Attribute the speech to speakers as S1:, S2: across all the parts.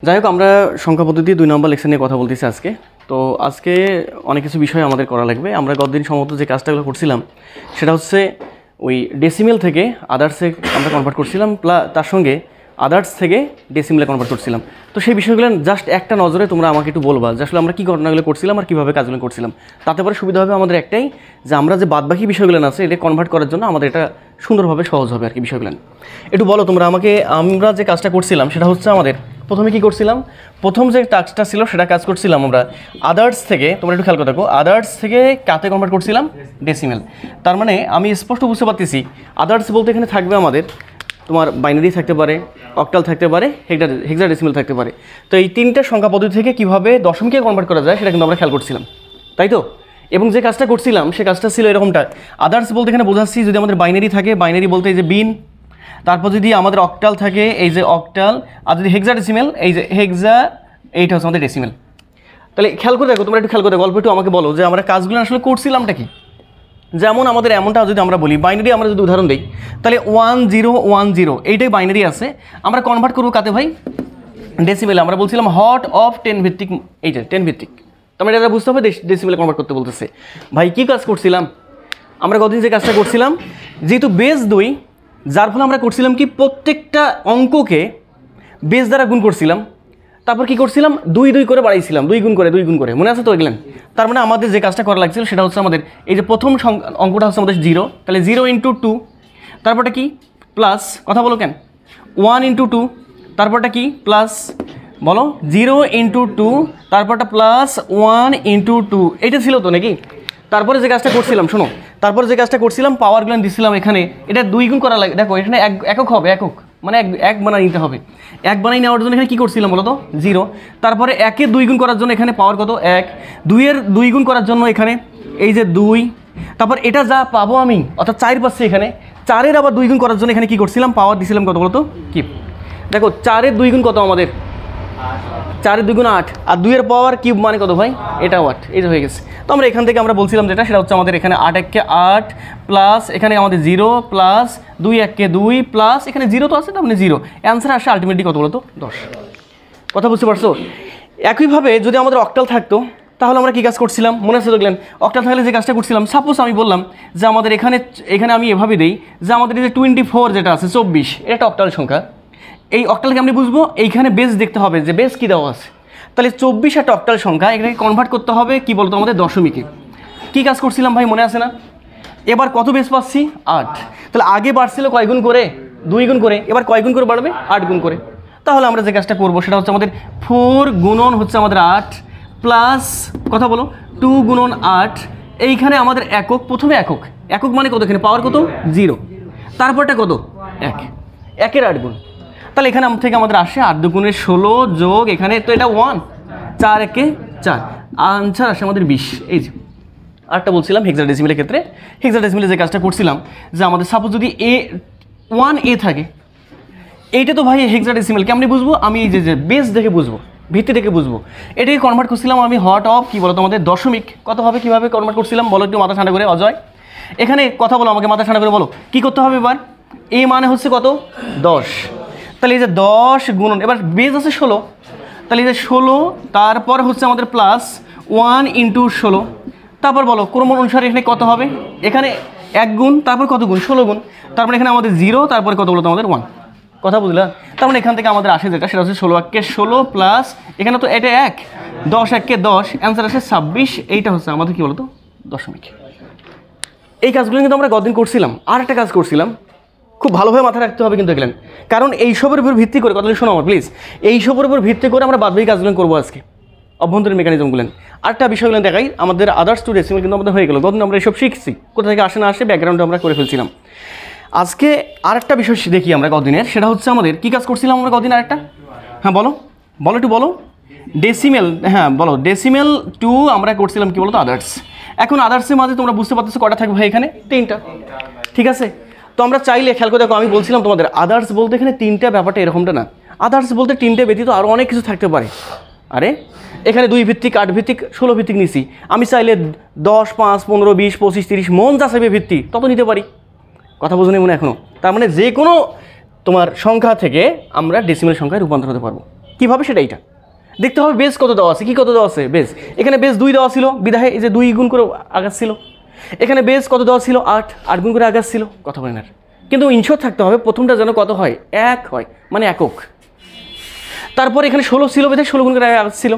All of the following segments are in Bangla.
S1: যাই হোক, আমরা সংখ্যা পদ্ধতি 2 নম্বর লেকচার নিয়ে কথা বলতেছি আজকে। তো আজকে অনেক কিছু বিষয় আমাদের করা লাগবে। আমরা গতদিন সম্ভবত যে কাজটাগুলো করছিলাম সেটা হচ্ছে ওই ডেসিমেল থেকে আদার্সে আমরা কনভার্ট করছিলাম, তার সঙ্গে আদার্স থেকে ডেসিমেলে কনভার্ট করছিলাম। তো সেই বিষয়গুলো জাস্ট একটা নজরে তোমরা আমাকে একটু বলবা যে আসলে আমরা কী ঘটনাগুলো করছিলাম আর কীভাবে কাজগুলো করছিলাম। তাতে পরে সুবিধা হবে আমাদের একটাই, যে আমরা যে বাদবাকি বিষয়গুলো আছে এটা কনভার্ট করার জন্য আমাদের এটা সুন্দরভাবে সহজ হবে আর কি বিষয়গুলো। একটু বলো তোমরা আমাকে, আমরা যে কাজটা করছিলাম সেটা হচ্ছে আমাদের প্রথমে কি করছিলাম, প্রথম যে টাস্কটা ছিল সেটা কাজ করছিলাম আমরা আদার্স থেকে, তোমরা একটু খেয়াল করে দেখো, আদার্স থেকে কাতে কনভার্ট করছিলাম ডেসিমেল। তার মানে আমি স্পষ্ট বুঝতে পারতেছি আদার্স বলতে এখানে থাকবে আমাদের তোমার বাইনারি থাকতে পারে, অক্টাল থাকতে পারে, হেক্সাডেসিমেল থাকতে পারে। তো এই তিনটা সংখ্যা পদ্ধতি থেকে কীভাবে দশমিকে কনভার্ট করা যায় সেটা কিন্তু আমরা খেয়াল করছিলাম, তাই তো? এবং যে কাজটা করছিলাম সে কাজটা ছিল এরকমটা, আদার্স বলতে এখানে বোঝাচ্ছি যদি আমাদের বাইনারি থাকে, বাইনারি বলতে এই যে বিন, তারপর যদি আমাদের অক্টাল থাকে এই যে অক্টাল, আর যদি হেক্সাডেসিমেল এই যে হেক্সা, এইটা হচ্ছে আমাদের ডেসিমেল। তাহলে খেয়াল করে দেখো, তোমরা একটু খেয়াল করে গল্প একটু আমাকে বলো যে আমরা কাজগুলো আসলে করছিলামটা কি। যেমন আমাদের এমনটা যদি আমরা বলি বাইনারি, আমরা যদি উদাহরণ দিই তাহলে 1010 এইটাই বাইনারি আছে, আমরা কনভার্ট করবো কাতে ভাই, ডেসিমেলে। আমরা বলছিলাম হট অফ 10 ভিত্তিক, এই যে 10 ভিত্তিক, তোমরা এটা বুঝতে হবে ডেসিমেলে কনভার্ট করতে বলতেছে। ভাই কী কাজ করছিলাম আমরা কতদিন, যে কাজটা করছিলাম যেহেতু বেস 2, যার ফলে আমরা করছিলাম কি প্রত্যেকটা অঙ্ককে বেস দ্বারা গুণ করছিলাম, তারপর কি করছিলাম 2 করে বাড়াইছিলাম, 2 গুণ করে, মনে আছে তো এগুলেন? তার মানে আমাদের যে কাজটা করা লাগছিল সেটা হচ্ছে আমাদের এই যে প্রথম অঙ্কটা হচ্ছে আমাদের 0, তাহলে 0 × 2, তারপরটা কি প্লাস, কথা বলো কেন, 1 × 2, তারপরটা কি প্লাস, বলো 0 × 2, তারপরটা প্লাস 1 × 2, এইটা ছিল তো নাকি? তারপরে যে কাজটা করছিলাম শোনো, তারপরে যে কাজটা করছিলাম পাওয়ারগুলো দিচ্ছিলাম এখানে, এটা 2 গুণ করা লাগে। দেখো এখানে একক হবে, একক মানে এক বানাই নিতে হবে, এক বানাই নেওয়ার জন্য এখানে কী করছিলাম বলো তো 0, তারপরে 1-এর 2 গুণ করার জন্য এখানে পাওয়ার কত 1, 2-এর 2 গুণ করার জন্য এখানে এই যে 2, তারপর এটা যা পাবো আমি অর্থাৎ 4 পাচ্ছি এখানে, 4-এর আবার 2 গুণ করার জন্য এখানে কী করছিলাম পাওয়ার দিছিলাম কত বলো তো কি। দেখো 4-এর 2 গুণ কত আমাদের, 4-এর 2 গুণ 8, আর 2-এর পাওয়ার কিউব মানে কত ভাই, এটাও 8, এই যে হয়ে গেছে। তো আমরা এখান থেকে আমরা বলছিলাম যেটা সেটা হচ্ছে আমাদের এখানে 8-1-কে 8 প্লাস এখানে আমাদের 0 প্লাস 2-1-কে 2 প্লাস এখানে 0 তো আছে, তার মানে 0, অ্যান্সার আসে আলটিমেটলি কত বলো তো 10। কথা বুঝতে পারছো? একইভাবে যদি আমাদের অক্টাল থাকতো তাহলে আমরা কী কাজ করছিলাম মনে আছে দেখলেন, অক্টাল থাকলে যে কাজটা করছিলাম, সাপোজ আমি বললাম যে আমাদের এখানে আমি এভাবে দিই যে আমাদের এই যে 24 যেটা আছে 24, এটা একটা অক্টাল সংখ্যা। এই অক্টালকে আমি বুঝবো এইখানে বেস দেখতে হবে যে বেস কী দেওয়া আছে, তাহলে 24 একটা অক্টাল সংখ্যা, এখানে কনভার্ট করতে হবে কি বলতো আমাদের দশমিকে। কী কাজ করছিলাম ভাই মনে আছে না? এবার কত বেস পাচ্ছি 8, তাহলে আগে বাড়ছিল কয় গুণ করে 2 গুণ করে, এবার কয় গুণ করে বাড়বে 8 গুণ করে। তাহলে আমরা যে কাজটা করবো সেটা হচ্ছে আমাদের 4 গুণন হচ্ছে আমাদের 8 প্লাস কথা বলো 2 গুণন 8, এইখানে আমাদের একক, প্রথমে একক মানে কত, এখানে পাওয়ার কত 0, তারপরটা কত 1, 1-এর 8 গুণ, তাহলে এখানে থেকে আমাদের আসে 8 × 2 = 16 যোগ এখানে তো এটা 1, 4-1-কে 4, আনসার আসে আমাদের 20। এই যে আরটা বলছিলাম হেক্সাডেসিমেলের ক্ষেত্রে, হেক্সাডেসিমেলে যে কাজটা করছিলাম যে আমাদের সাপোজ যদি A1A থাকে, এইটা তো ভাই হেক্সাডেসিমেল কেমনি বুঝবো, আমি এই যে বেস দেখে বুঝবো, ভিত্তি দেখে বুঝবো। এটাকে কনভার্ট করছিলাম আমি হট অফ কি বলতো আমাদের দশমিক, কত হবে কীভাবে কনভার্ট করছিলাম বলো একটু মাথা ঠান্ডা করে অজয়, এখানে কথা বলো আমাকে মাথা ঠান্ডা করে বলো কী করতে হবে এবার। A মানে হচ্ছে কত 10, তাহলে এই যে 10 গুণন, এবার বেস আছে 16, তাহলে এই যে 16, তারপর হচ্ছে আমাদের প্লাস 1 × 16, তারপর বলো ক্রম অনুসারে এখানে কত হবে, এখানে 1 গুণ, তারপর কত গুণ 16 গুণ, তারপরে এখানে আমাদের 0, তারপরে কত বলতো আমাদের 1, কথা বুঝলা? তার মানে এখান থেকে আমাদের আসে যেটা সেটা হচ্ছে 16-1-কে 16 প্লাস এখানে তো এটা 1, 10-1-কে 10, অ্যান্সার আসে 26, এইটা হচ্ছে আমাদের কী বলতো দশমিক। এই কাজগুলো কিন্তু আমরা গতদিন করছিলাম। আর একটা কাজ করছিলাম, খুব ভালোভাবে মাথায় রাখতে হবে কিন্তু এগুলেন, কারণ এইসবের উপর ভিত্তি করে কথাগুলো শোনো আমার প্লিজ, এইসবের উপর ভিত্তি করে আমরা বাদবাকি কাজগুলো করবো আজকে, অভ্যন্তরীণ মেকানিজমগুলো। আরেকটা বিষয়গুলো দেখাই, আমাদের আদার্স টু ডেসিমেল কিন্তু আমাদের হয়ে গেল, গতদিন আমরা এইসব শিখছি, কোথা থেকে আসে না আসে ব্যাকগ্রাউন্ডে আমরা করে ফেলছিলাম। আজকে আরেকটা বিষয় দেখি আমরা কদিনের, সেটা হচ্ছে আমাদের কী কাজ করছিলাম আমরা কদিন আরেকটা, হ্যাঁ বলো একটু বলো, ডেসিমেল, হ্যাঁ বলো ডেসিমেল 2 আমরা করছিলাম কি বলতো আদার্স। এখন আদার্সের মাঝে তোমরা বুঝতে পারতেছো কটা থাকবে ভাই এখানে 3টা, ঠিক আছে? তো আমরা চাইলে খেয়াল করে দেখো, আমি বলছিলাম তোমাদের আদার্স বলতে এখানে 3টা, ব্যাপারটা এরকমটা না, আদার্স বলতে 3টে ব্যতীত আরও অনেক কিছু থাকতে পারে। আরে এখানে 2 ভিত্তিক 8 ভিত্তিক 16 ভিত্তিক নিছি, আমি চাইলে 10 5 15 20 25 30 মন যা চাইবে ভিত্তি তত নিতে পারি, কথা বোঝো নি মনে এখনও? তার মানে যে কোনো তোমার সংখ্যা থেকে আমরা ডেসিমেল সংখ্যায় রূপান্তর হতে পারবো। কীভাবে সেটা এইটা দেখতে হবে। বেস কত দেওয়া আছে, কী কত দেওয়া আছে, বেস এখানে বেস 2 দেওয়া ছিল, বিধায় এই যে 2 গুণ করে আগাচ্ছিল। এখানে বেস কত দেওয়া ছিল 8, 8 গুণ করে আগাচ্ছিল। কথা বলেন আর, কিন্তু ইনশোর থাকতে হবে প্রথমটা যেন কত হয়, 1 হয়, মানে একক। তারপর এখানে 16 ছিল, বিধায় 16 গুণ করে আগাচ্ছিল।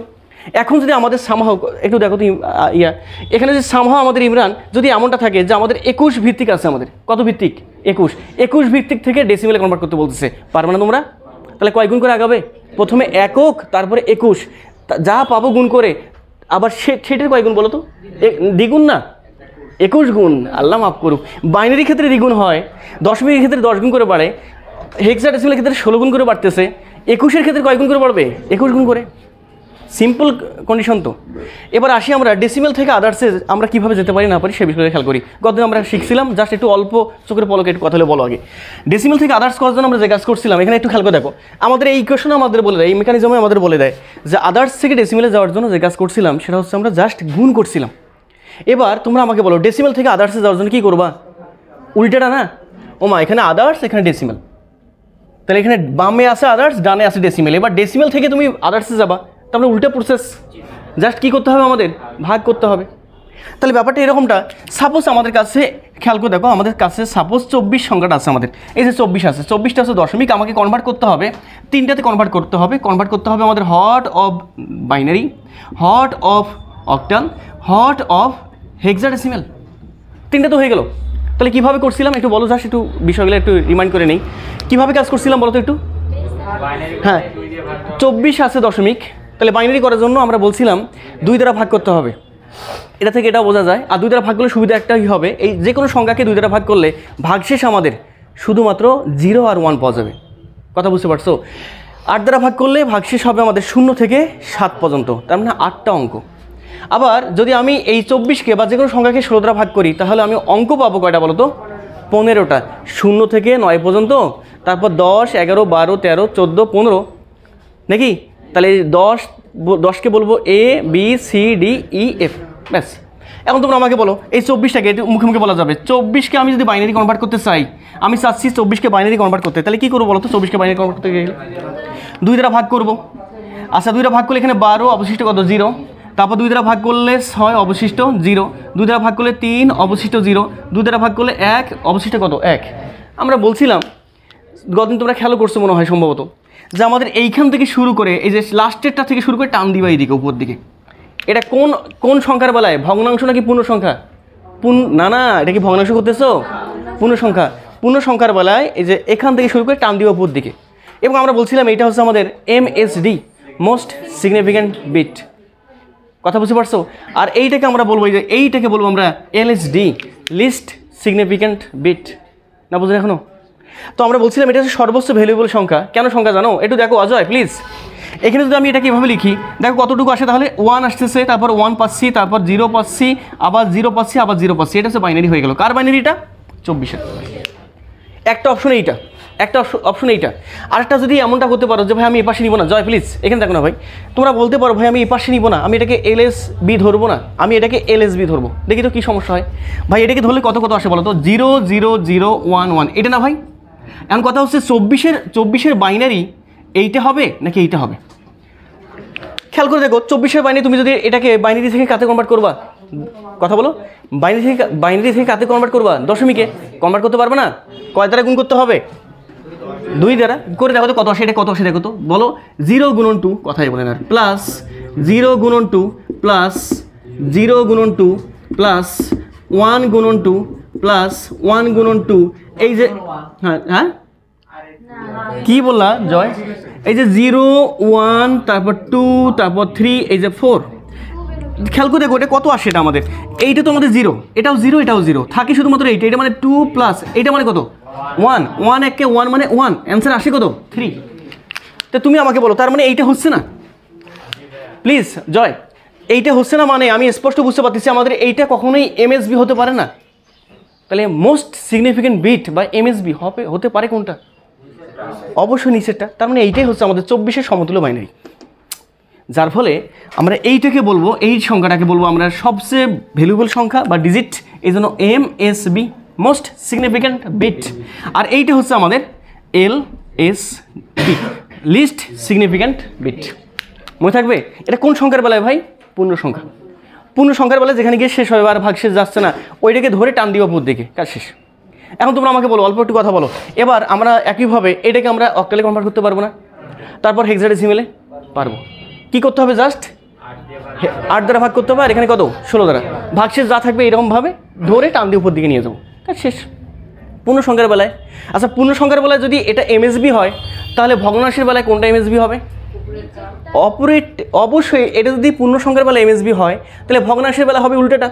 S1: এখন যদি আমাদের সামহাও একটু দেখো তো এখানে যে সামহাও আমাদের ইমরান যদি এমনটা থাকে যে আমাদের 21 ভিত্তিক আছে, আমাদের কত ভিত্তিক, 21 ভিত্তিক থেকে ডেসিমেলে কনভার্ট করতে বলতেছে, পারবে না তোমরা? তাহলে কয় গুণ করে আগাবে, প্রথমে একক তারপরে 21, যা পাবো গুণ করে, আবার সেটার কয় গুণ বলো তো, দ্বিগুণ না 21 গুণ, আল্লাহ মাফ করুক। বাইনারি ক্ষেত্রে দ্বিগুণ হয়, দশমিকের ক্ষেত্রে 10 গুণ করে বাড়ে, হেক্সাডেসিমেলের ক্ষেত্রে 16 গুণ করে বাড়তেছে, 21-এর ক্ষেত্রে কয় গুণ করে বাড়বে, 21 গুণ করে। সিম্পল কন্ডিশন তো। এবার আসি আমরা ডেসিমেল থেকে আদার্সে আমরা কীভাবে যেতে পারি না পারি সে বিষয়ে খেয়াল করি। গতদিন আমরা শিখছিলাম, জাস্ট একটু অল্প চোখের পলকে একটু কথা হলে বলো আগে। ডেসিমেল থেকে আদার্স করার জন্য আমরা যে কাজ করছিলাম, এখানে একটু খেয়াল করে দেখো, আমাদের এই ইকুয়েশনে আমাদের বলে দেয়, এই মেকানিজমে আমাদের বলে দেয় যে আদার্স থেকে ডেসিমেলে যাওয়ার জন্য যে কাজ করছিলাম সেটা হচ্ছে আমরা জাস্ট গুণ করছিলাম। এবার তোমরা আমাকে বলো ডেসিমেল থেকে আদার্সে যাওয়ার জন্য কী করবা, উল্টেটা না, ওমা এখানে আদার্স এখানে ডেসিমেল, তাহলে এখানে বামে আছে আদার্স ডানে আছে ডেসিমেল। এবার ডেসিমেল থেকে তুমি আদার্সে যাবা, তারপরে উল্টা প্রসেস, জাস্ট কী করতে হবে আমাদের, ভাগ করতে হবে। তাহলে ব্যাপারটা এরকমটা, সাপোজ আমাদের কাছে খেয়াল করে দেখো, আমাদের কাছে সাপোজ 24 সংখ্যাটা আছে আমাদের, এই যে 24 আছে, 24টা আছে দশমিক, আমাকে কনভার্ট করতে হবে 3টাতে কনভার্ট করতে হবে। কনভার্ট করতে হবে আমাদের hot of binary, hot of octal, hot of hexadecimal, 3টে তো হয়ে গেল। তাহলে কীভাবে করছিলাম একটু বলো, জাস্ট একটু বিষয়গুলো একটু রিমাইন্ড করে নেই, কীভাবে কাজ করছিলাম বলো তো একটু। হ্যাঁ 24 আছে দশমিক, তাহলে বাইনারি করার জন্য আমরা বলছিলাম 2 দ্বারা ভাগ করতে হবে, এটা থেকে এটা বোঝা যায়। আর 2 দ্বারা ভাগ করলে সুবিধা একটাই হবে, এই যে কোনো সংখ্যাকে 2 দ্বারা ভাগ করলে ভাগশেষ আমাদের শুধুমাত্র 0 আর 1 পাওয়া যাবে। কথা বুঝতে পারছো? 8 দ্বারা ভাগ করলে ভাগশেষ হবে আমাদের 0 থেকে 7 পর্যন্ত, তার মানে 8টা অঙ্ক। আবার যদি আমি এই 24কে বা যে কোনো সংখ্যাকে 16 দ্বারা ভাগ করি, তাহলে আমি অঙ্ক পাবো কয়টা বলো তো, 15টা, 0 থেকে 9 পর্যন্ত, তারপর 10, 11, 12, 13, 14, 15 নাকি। তাহলে 10কে বলবো A B C D E F, ব্যাস। এখন তোমরা আমাকে বলো এই 24টাকে মুখে মুখে বলা যাবে, 24কে আমি যদি বাইনারি কনভার্ট করতে চাই, আমি চাচ্ছি 24কে বাইনারি কনভার্ট করতে, তাহলে কী করবো বলো তো, 24কে বাইনারি কনভার্ট করতে গেলে 2 দ্বারা ভাগ করবো। আচ্ছা 2 দ্বারা ভাগ করলে এখানে 12, অবশিষ্ট কত 0, তারপর 2 দ্বারা ভাগ করলে 6, অবশিষ্ট 0, 2 দ্বারা ভাগ করলে 3, অবশিষ্ট 0, 2 দ্বারা ভাগ করলে 1, অবশিষ্ট কত 1। আমরা বলছিলাম গতদিন তোমরা খেয়াল করছো মনে হয় সম্ভবত, যে আমাদের এইখান থেকে শুরু করে এই যে লাস্টেরটা থেকে শুরু করে টান দিবা এইদিকে উপর দিকে, এটা কোন কোন সংখ্যার বেলায়, ভগ্নাংশ নাকি পূর্ণ সংখ্যা? না না, এটা কি ভগ্নাংশ করতেছো? পূর্ণ সংখ্যা। পূর্ণ সংখ্যার বেলায় এই যে এখান থেকে শুরু করে টান দিবা উপর দিকে, এবং আমরা বলছিলাম এইটা হচ্ছে আমাদের MSD, মোস্ট সিগনিফিক্যান্ট বিট। কথা বুঝতে পারছো? আর এইটাকে আমরা বলবো, এই যে এইটাকে বলবো আমরা LSD, লিস্ট সিগনিফিক্যান্ট বিট। না বুঝলেন এখনো? তো আমরা বলছিলাম এটা হচ্ছে সর্বোচ্চ ভ্যালুয়েবল সংখ্যা। কেন সংখ্যা জানো? একটু দেখো অজয় প্লিজ, এখানে যদি আমি এটাকে এভাবে লিখি, দেখো কতটুকু আসে, তাহলে 1 আসতেছে, তারপর 1 পাচ্ছি, তারপর 0 পাচ্ছি, আবার 0 পাচ্ছি, আবার 0 পাচ্ছি, এটা হচ্ছে বাইনারি হয়ে গেল। কার বাইনারিটা? 24-এর। একটা অপশন এইটা, একটা অপশন এইটা। আরেকটা যদি এমনটা করতে পারো যে ভাই আমি এই পাশে নিব না, জয় প্লিজ এখানে দেখো না ভাই, তোমরা বলতে পারো ভাই আমি এই পাশে নিব না, আমি এটাকে LSB ধরবো না, আমি এটাকে LSB ধরবো। দেখি তো কী সমস্যা হয় ভাই, এটাকে ধরলে কত কত আসে বলো তো, 0 0 0 1 1, এটা না ভাই। এখন কথা হচ্ছে 24-এর বাইনারি এইটা হবে নাকি এইটা হবে? খেয়াল করে দেখো 24-এর বাইনারি তুমি যদি এটাকে বাইনারি থেকে কাতে কনভার্ট করবা, কথা বলো, বাইনারি থেকে কাতে কনভার্ট করবা, দশমিকে কনভার্ট করতে পারবে না। কয় দ্বারা গুণ করতে হবে? 2 দ্বারা। করে দেখো তো কত আসে, এটা কত আসে দেখো তো, বলো 0 গুণন 2, কথাই বলেন আর, প্লাস 0 গুণন 2 প্লাস 0 গুণন 2 প্লাস 1 গুণন 2 প্লাস 1 গুণন 2, এই যে হ্যাঁ হ্যাঁ কি বললা জয়, এই যে 0 1 তারপর 2 তারপর 3, এই যে 4। খেয়াল করে দেখো এটা কত আসে, এটা আমাদের এইটা তো আমাদের 0, এটাও 0, এটাও 0, থাকে শুধুমাত্র এইটা, এটা মানে 2 প্লাস এইটা মানে কত 1, 1 একে 1 মানে 1, অ্যান্সার আসে কত 3। তো তুমি আমাকে বলো তার মানে এইটা হচ্ছে না, প্লিজ জয়, এইটা হচ্ছে না, মানে আমি স্পষ্ট বুঝতে পারতেছি আমাদের এইটা কখনোই MSB হতে পারে না। তাহলে মোস্ট সিগনিফিক্যান্ট বিট বা MSB হতে পারে কোনটা? অবশ্যই নিচেরটা। তার মানে এইটাই হচ্ছে আমাদের 24-এর সমতুল্য বাইনারি, যার ফলে আমরা এইটাকে বলবো, এই সংখ্যাটাকে বলবো আমরা সবচেয়ে ভ্যালুয়েবল সংখ্যা বা ডিজিট, এই জন্য MSB, মোস্ট সিগনিফিক্যান্ট বিট। আর এইটা হচ্ছে আমাদের LSB, লিস্ট সিগনিফিক্যান্ট বিট। মনে থাকবে এটা কোন সংখ্যার বেলায় ভাই? পূর্ণ সংখ্যা। পূর্ণ সংখ্যার বেলায় যেখানে গিয়ে শেষ হবে আর ভাগশেষ যাচ্ছে না, ওইটাকে ধরে টান দিব উপর দিকে, কাজ শেষ। এখন তোমরা আমাকে বলো, অল্প একটু কথা বলো। এবার আমরা একইভাবে এটাকে আমরা অক্টালে কনভার্ট করতে পারবো না? তারপর হেক্সাডেসিমেলে পারবো। কি করতে হবে? জাস্ট 8 দ্বারা ভাগ করতে হবে, আর এখানে কত? 16 দ্বারা। ভাগশেষ যা থাকবে এরকমভাবে ধরে টান দিয়ে উপর দিকে নিয়ে যাবো, কাজ শেষ। পূর্ণ সংখ্যার বেলায়, আচ্ছা পূর্ণ সংখ্যার বেলায় যদি এটা এমএসবি হয়, তাহলে ভগ্নাংশের বেলায় কোনটা এমএসবি হবে? অপরেট। অবশ্যই এটা যদি পূর্ণ সংখ্যার বেলায় এমএসবি হয়, তাহলে ভগ্নাংশের বেলা হবে উল্টোটা।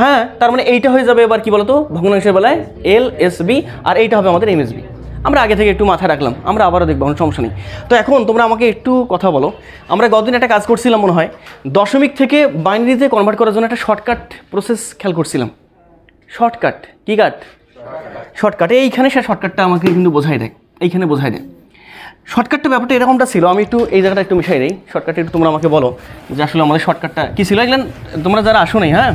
S1: হ্যাঁ, তার মানে এইটা হয়ে যাবে এবার কি বলতো, ভগ্নাংশের বেলায় এলএসবি, আর এইটা হবে আমাদের এমএসবি। আমরা আগে থেকে একটু মাথায় রাখলাম, আমরা আবারও দেখবো, কোনো সমস্যা নেই। তো এখন তোমরা আমাকে একটু কথা বলো, আমরা গতদিন একটা কাজ করছিলাম মনে হয়, দশমিক থেকে বাইনারিতে কনভার্ট করার জন্য একটা শর্টকাট প্রসেস খেয়াল করছিলাম। শর্টকাট কি কাট? শর্টকাট। এইখানে সে শর্টকাটটা আমাকে কিন্তু বোঝাই দেয়, এইখানে বোঝাই দেয়। শর্টকাটটা ব্যাপারটা এরকমটা ছিল, আমি একটু এই জায়গাটা একটু মিশাই দিই। শর্টকাটে একটু তোমরা আমাকে বলো যে আসলে আমাদের শর্টকাটটা কী ছিল। এগুলেন তোমরা যারা আসো নাই, হ্যাঁ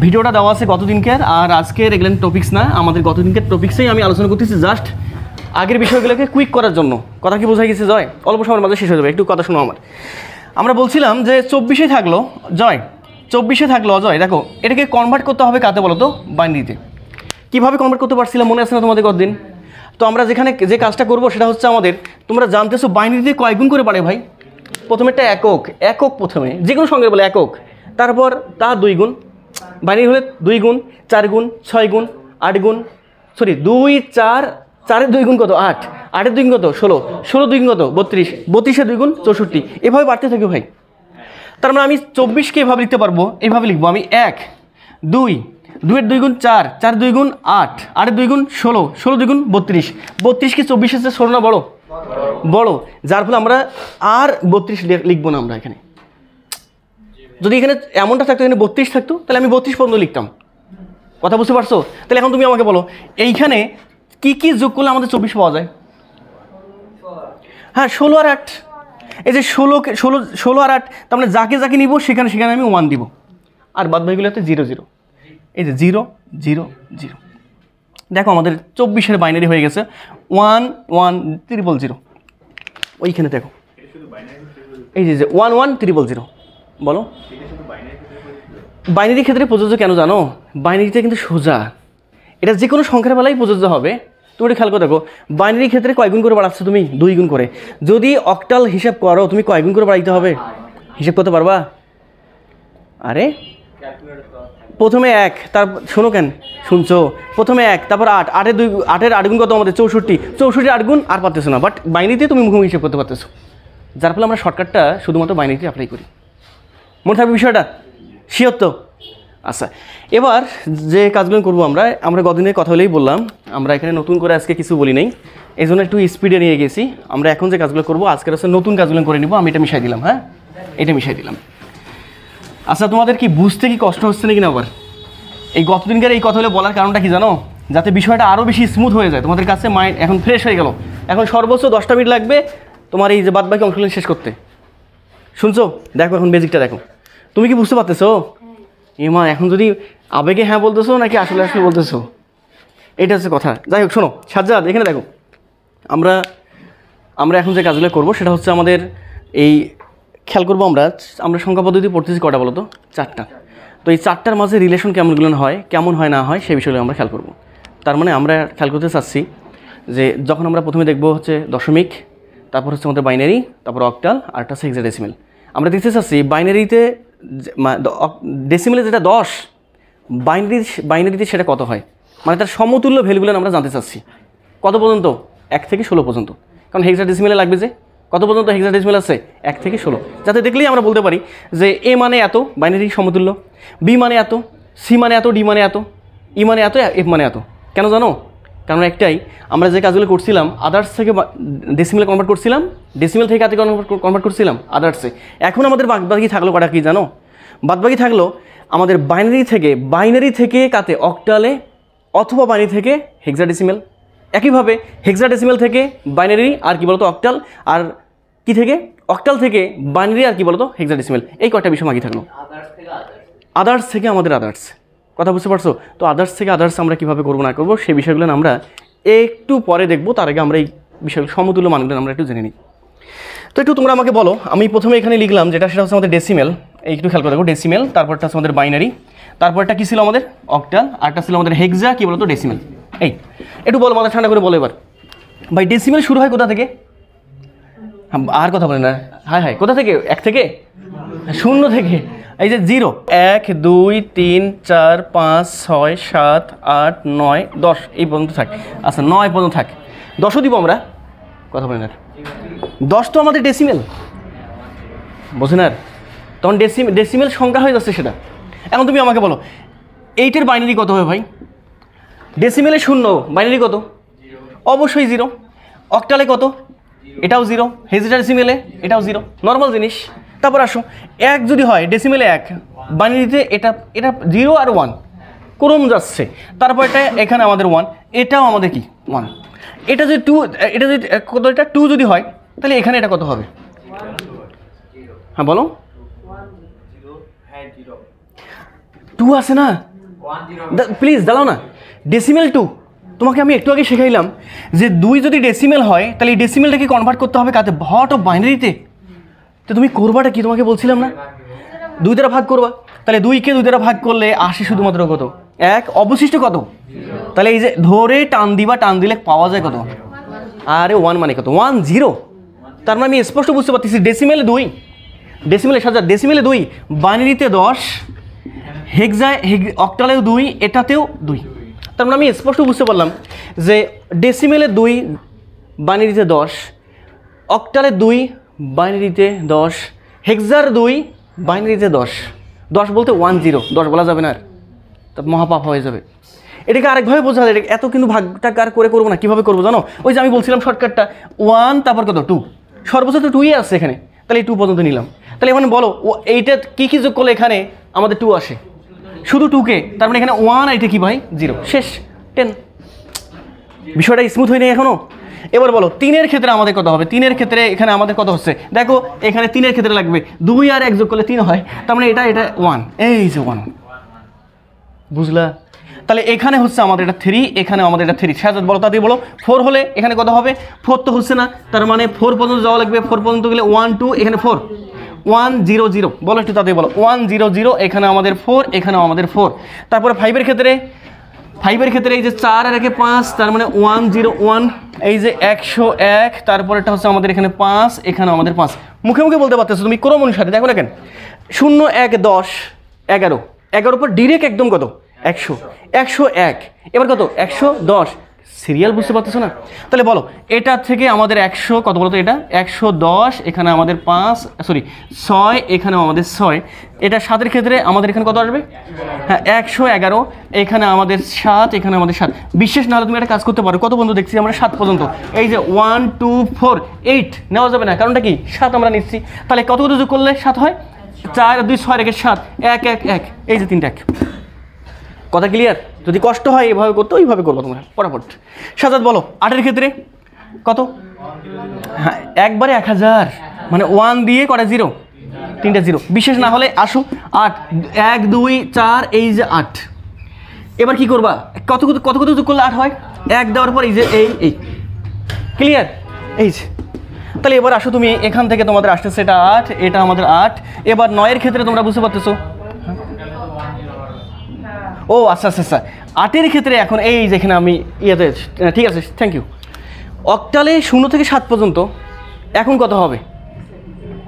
S1: ভিডিওটা দেওয়া আছে গতদিনকের, আর আজকের এগুলেন টপিক্স না, আমাদের গতদিনকের টপিক্সেই আমি আলোচনা করতেছি, জাস্ট আগের বিষয়গুলোকে কুইক করার জন্য। কথা কি বোঝাই গেছে জয়? অল্প সময়ের মাঝে শেষ হয়ে যাবে, একটু কথা শোনো আমার। আমরা বলছিলাম যে 24 থাকলো জয়, 24 থাকলো অজয়, দেখো এটাকে কনভার্ট করতে হবে কাতে বলো তো? বাইনারিতে। কীভাবে কনভার্ট করতে পারছিলাম মনে আছে না তোমাদের কতদিন? তো আমরা যেখানে যে কাজটা করবো সেটা হচ্ছে আমাদের, তোমরা জানতেছো বাইনারিতে কয় গুণ করে পারে ভাই? প্রথমেরটা একক, একক প্রথমে যে কোনো সংখ্যা বলে একক, তারপর তার 2 গুণ, বাইনারি হলে 2 গুণ, 4 গুণ, 6 গুণ, 8 গুণ, 2 4, 4-এর 2 গুণ কত? 8, 8-এর 2 গুণ কত? 16, 16 2 গুণ কত? 32, 32-এর 2 গুণ 64, এভাবে বাড়তে থাকবে ভাই। তার মানে আমি 24কে এভাবে লিখতে পারবো, এইভাবে লিখবো আমি 1 2, 2-এর 2 গুণ 4, 4-এর 2 গুণ 8, 8-এর 2 গুণ 16, 16 2 গুণ 32, 32 কি 24-এর চেয়ে ছোট না বড়? বড়, যার ফলে আমরা আর 32 লিখবো না আমরা এখানে। যদি এখানে এমনটা থাকতো, এখানে 32 থাকতো, তাহলে আমি 32 পর্যন্ত লিখতাম। কথা বুঝতে পারছো? তাহলে এখন তুমি আমাকে বলো এইখানে কি কি যোগ করলে আমাদের 24 পাওয়া যায়? হ্যাঁ 16 আর 8, এই যে 16 আর 8, তার মানে যাকে যাকে নিব সেখানে সেখানে আমি 1 দিব, আর বাদ বাকিগুলোতে 0 0, এই যে 0 0 0। দেখো আমাদের 24-এর বাইনারি হয়ে গেছে 1 1 0 0। ওইখানে দেখো এই যে 1 1 0 0। বলো বাইনারি ক্ষেত্রে প্রযোজ্য কেন জানো? বাইনারিতে কিন্তু সোজা, এটা যে কোনো সংখ্যার বেলায় প্রযোজ্য হবে। তুমি একটু খেয়াল করে দেখো, বাইনারি ক্ষেত্রে কয় গুণ করে বাড়াচ্ছ তুমি? 2 গুণ করে। যদি অক্টাল হিসাব করো তুমি কয় গুণ করে বাড়াইতে হবে? হিসাব করতে পারবা? আরে প্রথমে 1, তার শোনো কেন শুনছো, প্রথমে 1, তারপর 8, 8-এর 8 গুণ কত আমাদের? 64, 64 8 গুণ আর পারতেছো না, বাট বাইনারিতে তুমি মুখোমুখি হিসাব করতে পারতেছো, যার ফলে আমরা শর্টকাটটা শুধুমাত্র বাইনারিতে অ্যাপ্লাই করি। মনে থাকবে বিষয়টা? শিওর তো? আচ্ছা, এবার যে কাজগুলো করবো আমরা গতদিনের কথা হলেই বললাম, আমরা এখানে নতুন করে আজকে কিছু বলি নাই, এই জন্য একটু স্পিডে নিয়ে গেছি। আমরা এখন যে কাজগুলো করবো আজকের হচ্ছে নতুন কাজগুলো করে নিব। আমি এটা মিশাই দিলাম, হ্যাঁ এটা মিশাই দিলাম। আচ্ছা তোমাদের কি বুঝতে কি কষ্ট হচ্ছে নাকি না? আবার এই গতদিনকার এই কথা হলে বলার কারণটা কি জানো? যাতে বিষয়টা আরও বেশি স্মুথ হয়ে যায়, তোমাদের কাছে মাইন্ড এখন ফ্রেশ হয়ে গেল। এখন সর্বোচ্চ 10টা মিনিট লাগবে তোমার এই যে বাদ বাকি অংশগুলো শেষ করতে। শুনছো? দেখো এখন বেজিকটা দেখো, তুমি কি বুঝতে পারতেছো? মা এখন যদি আবেগে হ্যাঁ বলতেছো নাকি আসলে আসলে বলতেছো, এটা হচ্ছে কথা। যাই হোক শোনো সাজ্জাদ, এখানে দেখো আমরা এখন যে কাজগুলো করবো সেটা হচ্ছে আমাদের এই খেয়াল করবো আমরা সংখ্যা পদ্ধতি পড়তেছি কটা বলো তো? 4টা। তো এই 4টার মাঝে রিলেশন কেমন হয় না হয় সেই বিষয়গুলো আমরা খেয়াল করবো। তার মানে আমরা খেয়াল করতে চাচ্ছি যে যখন আমরা প্রথমে দেখবো হচ্ছে দশমিক, তারপর হচ্ছে আমাদের বাইনারি, তারপর অক্টাল, আর একটা হচ্ছে হেক্সাডেসিমেল। আমরা দেখতে চাচ্ছি বাইনারিতে ডেসিমেলে যেটা 10, বাইনারিতে সেটা কত হয়, মানে তার সমতুল্য ভ্যালুগুলো আমরা জানতে চাচ্ছি। কত পর্যন্ত? 1 থেকে 16 পর্যন্ত, কারণ হেক্সাডেসিমেলে লাগবে যে কত পর্যন্ত হেক্সাডেসিমেল আছে? 1 থেকে 16, যাতে দেখলেই আমরা বলতে পারি যে এ মানে এত, বাইনারি সমতুল্য, বি মানে এত, সি মানে এত, ডি মানে এত, ই মানে এত, এফ মানে এত। কেন জানো? কারণ একটাই, আমরা যে কাজগুলো করছিলাম আদার্স থেকে ডেসিমেলে কনভার্ট করছিলাম, ডেসিমেল থেকে কাতে কনভার্ট করছিলাম আদার্সে। এখন আমাদের বাদবাকি থাকলো কটা কি জানো? বাদবাকি থাকলো আমাদের বাইনারি থেকে কাতে অক্টালে, অথবা বাইনারি থেকে হেক্সাডেসিমেল। একইভাবে হেক্সাডেসিমেল থেকে বাইনারি আর কি বলতো অক্টাল, আর কি থেকে অক্টাল থেকে বাইনারি আর কি বলতো হেক্সাডেসিমেল। এই কয়টা বিষয় বাকি থাকলো। আদার্স থেকে আমাদের আদার্স। কথা বুঝতে পারছো? তো আদার্স থেকে আদার্স আমরা কীভাবে করবো না করবো সেই বিষয়গুলো আমরা একটু পরে দেখবো। তার আগে আমরা এই বিষয়গুলো সমতুল্য মানগুলো আমরা একটু জেনে নিই। তো একটু তোমরা আমাকে বলো, আমি প্রথমে এখানে লিখলাম যেটা, সেটা হচ্ছে আমাদের ডেসিমেল। একটু খেয়াল করে দেখো, ডেসিমেল, তারপরটা হচ্ছে আমাদের বাইনারি, তারপরটা কী ছিল আমাদের অক্টাল, আরটা ছিল আমাদের হেক্সা, কী বলতো ডেসিমেল। এই একটু বলো, মাথা ঠান্ডা করে বলো এবার ভাই, ডেসিমেল শুরু হয় কোথা থেকে? আর কথা বলে না, হায় কোথা থেকে? 1 থেকে, 0 থেকে। এই যে 0, 1 2 3 4 5 6 7 8 9 10 এই পর্যন্ত থাক। আচ্ছা 9 পর্যন্ত থাক, 10ও দিব আমরা, কথা বলেন আর। 10 তো আমাদের ডেসিমেল, বোঝেন আর, তখন ডেসিমেল সংখ্যা হয়ে যাচ্ছে সেটা। এখন তুমি আমাকে বলো 8-এর বাইনারি কত হবে ভাই? ডেসিমেলে 0, বাইনারি কত? অবশ্যই 0। অক্টালে কত? এটাও 0। হেক্সাডেসিমেলে এটাও 0, নর্মাল জিনিস। তারপর আসো 1 যদি হয় ডেসিমেলে 1, বাইনারিতে এটা 0 আর 1 ক্রম যাচ্ছে। তারপর এটা এখানে আমাদের 1, এটাও আমাদের কি 1। এটা যদি 2, এটা যদি কত, এটা 2 যদি হয় তাহলে এখানে এটা কত হবে? হ্যাঁ বলো, 2 আছে না? প্লিজ দাঁড়াও না, ডেসিমেল 2। তোমাকে আমি একটু আগে শেখাইলাম যে 2 যদি ডেসিমেল হয় তাহলে এই ডেসিমেলটাকে কনভার্ট করতে হবে কাতে? হট অফ বাইনারিতে। তো তুমি করবাটা কি? তোমাকে বলছিলাম না 2 দ্বারা ভাগ করবা, তাহলে 2কে 2 দ্বারা ভাগ করলে আসে শুধুমাত্র কত? 1। অবশিষ্ট কত? তাহলে এই যে ধরে টান দিবা, টান দিলে পাওয়া যায় কত? আরে 1 মানে কত? 1 0। তার মানে আমি স্পষ্ট বুঝতে পারতেছি ডেসিমেলে 2, ডেসিমেলে 1000, ডেসিমেলে 2, বাইনারিতে 10, অক্টালেও 2, এটাতেও 2। তার মানে আমি স্পষ্ট বুঝতে পারলাম যে ডেসিমেলে 2, বাইনারিতে 10, অক্টালে 2, বাইনারিতে 10, হেক্সার 2, বাইনারিতে 10। 10 বলতে 1 0, 10 বলা যাবে না, তা মহাপাপ হয়ে যাবে। এটাকে আরেকভাবে বোঝা যায়, এত কিন্তু ভাগটা কার করে করবো না। কীভাবে করবো জানো? ওই যে আমি বলছিলাম শর্টকাটটা, 1 তারপর কত? 2, সর্বোচ্চ তো 2ই আছে এখানে, তাহলে এই 2 পর্যন্ত নিলাম। তাহলে এখানে বলো এইটা কী কী যোগ করলে এখানে আমাদের 2 আসে? শুধু 2কে, তার মানে এখানে 1, এটা কি ভাই? 0, শেষ 10। বিষয়টা স্মুথ হয়নি এখনো? এবার বলো 3-এর ক্ষেত্রে আমাদের কত হবে? 3-এর ক্ষেত্রে এখানে আমাদের কত হচ্ছে দেখো, এখানে 3-এর ক্ষেত্রে লাগবে 2 আর 1 যোগ করলে 3 হয়, তার মানে এটা 1, এই যে 1, বুঝলা? তাহলে এখানে হচ্ছে আমাদের এটা 3, এখানে আমাদের এটা 3। সাজাত বলো, তাড়াতাড়ি বলো। 4 হলে এখানে কত হবে? 4 তো হচ্ছে না, তার মানে 4 পর্যন্ত যাওয়া লাগবে। 4 পর্যন্ত গেলে 1 2, এখানে 4, 1 0 0। বলো একটু তাড়াতাড়ি বলো, 1 0 0, এখানে আমাদের 4, এখানেও আমাদের 4। তারপরে 5-এর ক্ষেত্রে, 5-এর ক্ষেত্রে এই যে 4 আর 1 5, তার মানে 1 0 1, এই যে 101, তারপরে এটা হচ্ছে আমাদের এখানে 5, এখানে আমাদের 5। মুখে মুখে বলতে পারতেছো তুমি, ক্রম অনুসারে দেখো না কেন? 0 1 10 11, 11 পর ডিরেক্ট একদম কত? 100, 101, এবার কত? 110। সিরিয়াল বুঝতে পারতেছো না? তাহলে বলো এটা থেকে আমাদের 100 কত বলো তো? এটা 110, এখানে আমাদের 5 সরি 6, এখানেও আমাদের 6। এটা 7-এর ক্ষেত্রে আমাদের এখানে কত আসবে? হ্যাঁ 111, এখানে আমাদের 7, এখানে আমাদের 7। বিশেষ না হলে তুমি একটা কাজ করতে পারো, কত পর্যন্ত দেখছি আমরা? 7 পর্যন্ত। এই যে 1 2 4 8 নেওয়া যাবে না, কারণটা কি? 7 আমরা নিচ্ছি। তাহলে কত কত যোগ করলে 7 হয়? 4 2 6 রেখে 7, 1 1 1, এই যে 3টা 1। কথা ক্লিয়ার? যদি কষ্ট হয় এভাবে করতে, ওইভাবে করবো তোমরা ফটাফট। সাজাত বলো 8-এর ক্ষেত্রে কত? হ্যাঁ একবারে 1000, মানে 1 দিয়ে কটা 0? 3টা 0। বিশেষ না হলে আসো 8 1 2 4, এই যে 8। এবার কি করবা? কত কত কত কত যোগ করলে 8 হয়? 1 দেওয়ার পর এই যে এই ক্লিয়ার? এই যে তাহলে এবার আসো তুমি, এখান থেকে তোমাদের আসতেছে এটা 8, এটা আমাদের 8। এবার 9-এর ক্ষেত্রে তোমরা বুঝতে পারতেছো? ও আচ্ছা আচ্ছা আচ্ছা, 8-এর ক্ষেত্রে এখন এই যেখানে আমি ইয়েতে, ঠিক আছে থ্যাংক ইউ। অক্টালে 0 থেকে 7 পর্যন্ত এখন কত হবে?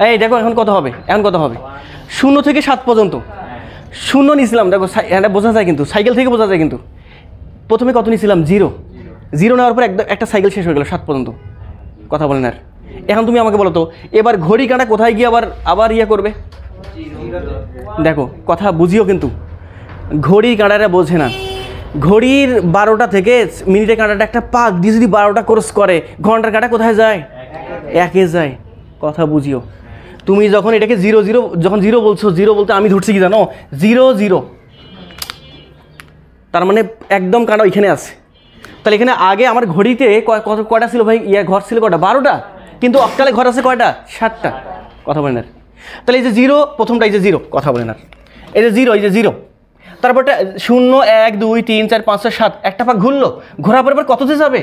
S1: এই দেখো এখন কত হবে? এখন কত হবে? 0 থেকে 7 পর্যন্ত 0 নিয়েছিলাম, দেখো এটা বোঝা যায় কিন্তু, সাইকেল থেকে বোঝা যায় কিন্তু। প্রথমে কত নিয়েছিলাম? 0 0 নেওয়ার পর একটা সাইকেল শেষ হয়ে গেল 7 পর্যন্ত। কথা বলেন আর। এখন তুমি আমাকে বলো তো, এবার ঘড়ি কাঁটা কোথায় গিয়ে আবার ইয়ে করবে? দেখো কথা বুঝিও কিন্তু, ঘড়ির কাঁটাটা বোঝে না। ঘড়ির 12টা থেকে মিনিটের কাঁটাটা একটা পাক দিয়ে যদি 12টা ক্রস করে, ঘন্টার কাঁটা কোথায় যায়? 1-এ যায়। কথা বুঝিও। তুমি যখন এটাকে 0 0, যখন 0 বলছো, 0 বলতে আমি ধরছি কি জানো? 0 0, তার মানে একদম কাঁটা এখানে আছে। তাহলে এখানে আগে আমার ঘড়িতে কয়টা ছিল ভাই? ঘর ছিল কয়টা? 12টা, কিন্তু অক্টালে ঘর আছে কয়টা? 7টা। কথা বলেন আর। তাহলে এই যে 0, প্রথমটা এই যে 0, কথা বলেন আর। এই যে 0, এই যে 0, তারপরটা 0 1 2 3 4 5 6 7, একটা পাক ঘুরলো, ঘোরার পর কততে যাবে?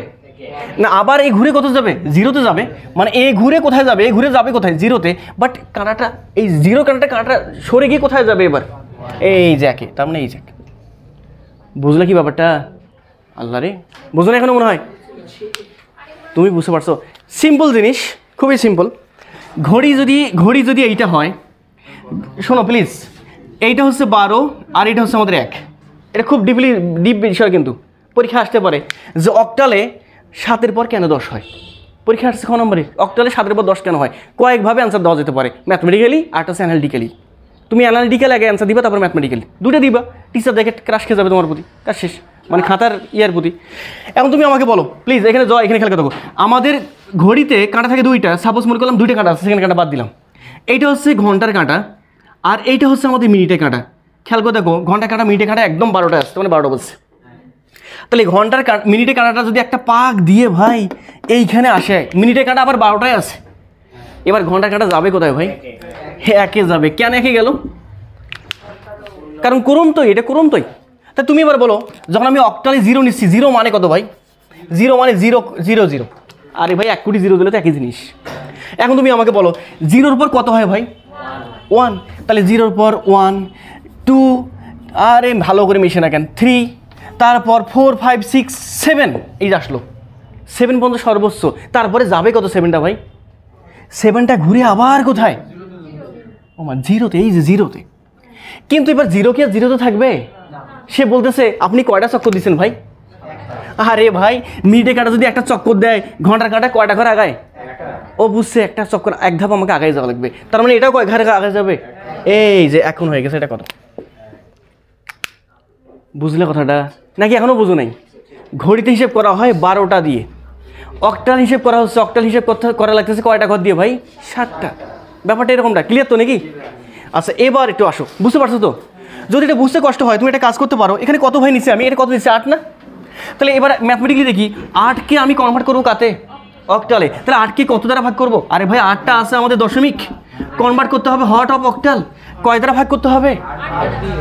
S1: না আবার এই ঘুরে কত যাবে, জিরোতে যাবে, মানে এ ঘুরে কোথায় যাবে, এ ঘুরে যাবে কোথায়, জিরোতে, বাট কাঁটাটা এই জিরো কাঁটাটা সরে গিয়ে কোথায় যাবে এবার, এই যে একে, তার মানে এই যে। বুঝলে কি ব্যাপারটা? আল্লাহ রে, বুঝো না এখনো মনে হয়? তুমি বুঝতে পারছো? সিম্পল জিনিস, খুবই সিম্পল। ঘড়ি যদি এইটা হয়, শোনো প্লিজ, এইটা হচ্ছে 12 আর এটা হচ্ছে আমাদের 1। এটা খুব ডিপ বিষয়, কিন্তু পরীক্ষা আসতে পারে যে অক্টালে 7-এর পর কেন 10 হয়। পরীক্ষা আসছে ক নম্বরে, অক্টালে 7-এর পর 10 কেন হয়। কয়েকভাবে অ্যান্সার দেওয়া যেতে পারে, ম্যাথমেটিক্যালি আর একটা হচ্ছে অ্যানালিটিক্যালি। তুমি অ্যানালিটিক্যাল আগে অ্যান্সার দিবা, তারপর ম্যাথমেটিক্যালি, দুটো দিবা। টিচার দেখে ক্রাশ খেয়ে যাবে তোমার প্রতি, কাজ শেষ, মানে খাতার ইয়ার প্রতি। এখন তুমি আমাকে বলো প্লিজ, এখানে যাও, এখানে খেয়াল করে দেখো, আমাদের ঘড়িতে কাঁটা থাকে 2টা, সাপোজ মনে করলাম 2টা কাঁটা আছে, সেখানে কাঁটা বাদ দিলাম। এইটা হচ্ছে ঘন্টার কাঁটা আর এইটা হচ্ছে আমাদের মিনিটের কাঁটা। খেয়াল করে দেখো, ঘন্টার কাঁটা মিনিটের কাঁটা একদম 12টা আসছে, মানে 12টা বলছে। তাহলে ঘন্টার মিনিটের কাঁটাটা যদি একটা পাক দিয়ে ভাই এইখানে আসে, মিনিটের কাঁটা আবার 12টায় আছে, এবার ঘন্টার কাঁটা যাবে কোথায় ভাই? একে যাবে। কেন একে গেল? কারণ করুন তো, এটা করুন তোই। তা তুমি এবার বলো, যখন আমি অক্টালে 0 নিচ্ছি, 0 মানে কত ভাই? 0 মানে 0 0 0। আরে ভাই 1 কোটি 0 দিলে তো একই জিনিস। এখন তুমি আমাকে বলো 0-র পর কত হয় ভাই? 1। তাহলে 0-র পর 1 2, আরে ভালো করে মিশে না কেন, 3, তারপর 4 5 6 7, এই যে আসলো 7 পর্যন্ত সর্বোচ্চ। তারপরে যাবে কত 7টা ভাই? 7টা ঘুরে আবার কোথায়? ও মা, 0-তে, এই যে 0-তে। কিন্তু এবার 0 কি আর 0-তে থাকবে? সে বলতেছে আপনি কয়টা চক্কর দিচ্ছেন ভাই? আরে ভাই, মিনিটের কাঁটা যদি একটা চক্কর দেয়, ঘন্টার কাঁটা কয়টা ঘর আগায়? ও বুঝছে, একটা চক্কর, এক ধাপ আমাকে আগায় যাওয়া লাগবে, তার মানে এটাও কয় ঘরে আগায় যাবে? এই যে এখন হয়ে গেছে, এটা কত? বুঝলে কথাটা নাকি এখনো বুঝো নাই? ঘড়িতে হিসেব করা হয় 12টা দিয়ে, অক্টাল হিসেব করা হচ্ছে, অক্টাল হিসেব করা লাগতেছে কয়টা ঘর দিয়ে ভাই? 7টা। ব্যাপারটা এরকমটা ক্লিয়ার তো নাকি? আচ্ছা এবার একটু আসো, বুঝতে পারছো তো? যদি এটা বুঝতে কষ্ট হয়, তুমি একটা কাজ করতে পারো, এখানে কত ভাই নিচ্ছে, আমি এটা কত দিচ্ছি? 8 না? তাহলে এবার ম্যাথমেটিক্যালি দেখি, 8কে আমি কনভার্ট করবো কাতে? অক্টালে। তাহলে 8কে কত দ্বারা ভাগ করবো? আরে ভাই 8টা আছে আমাদের দশমিক, কনভার্ট করতে হবে হট অফ অক্টাল, কয় দ্বারা ভাগ করতে হবে?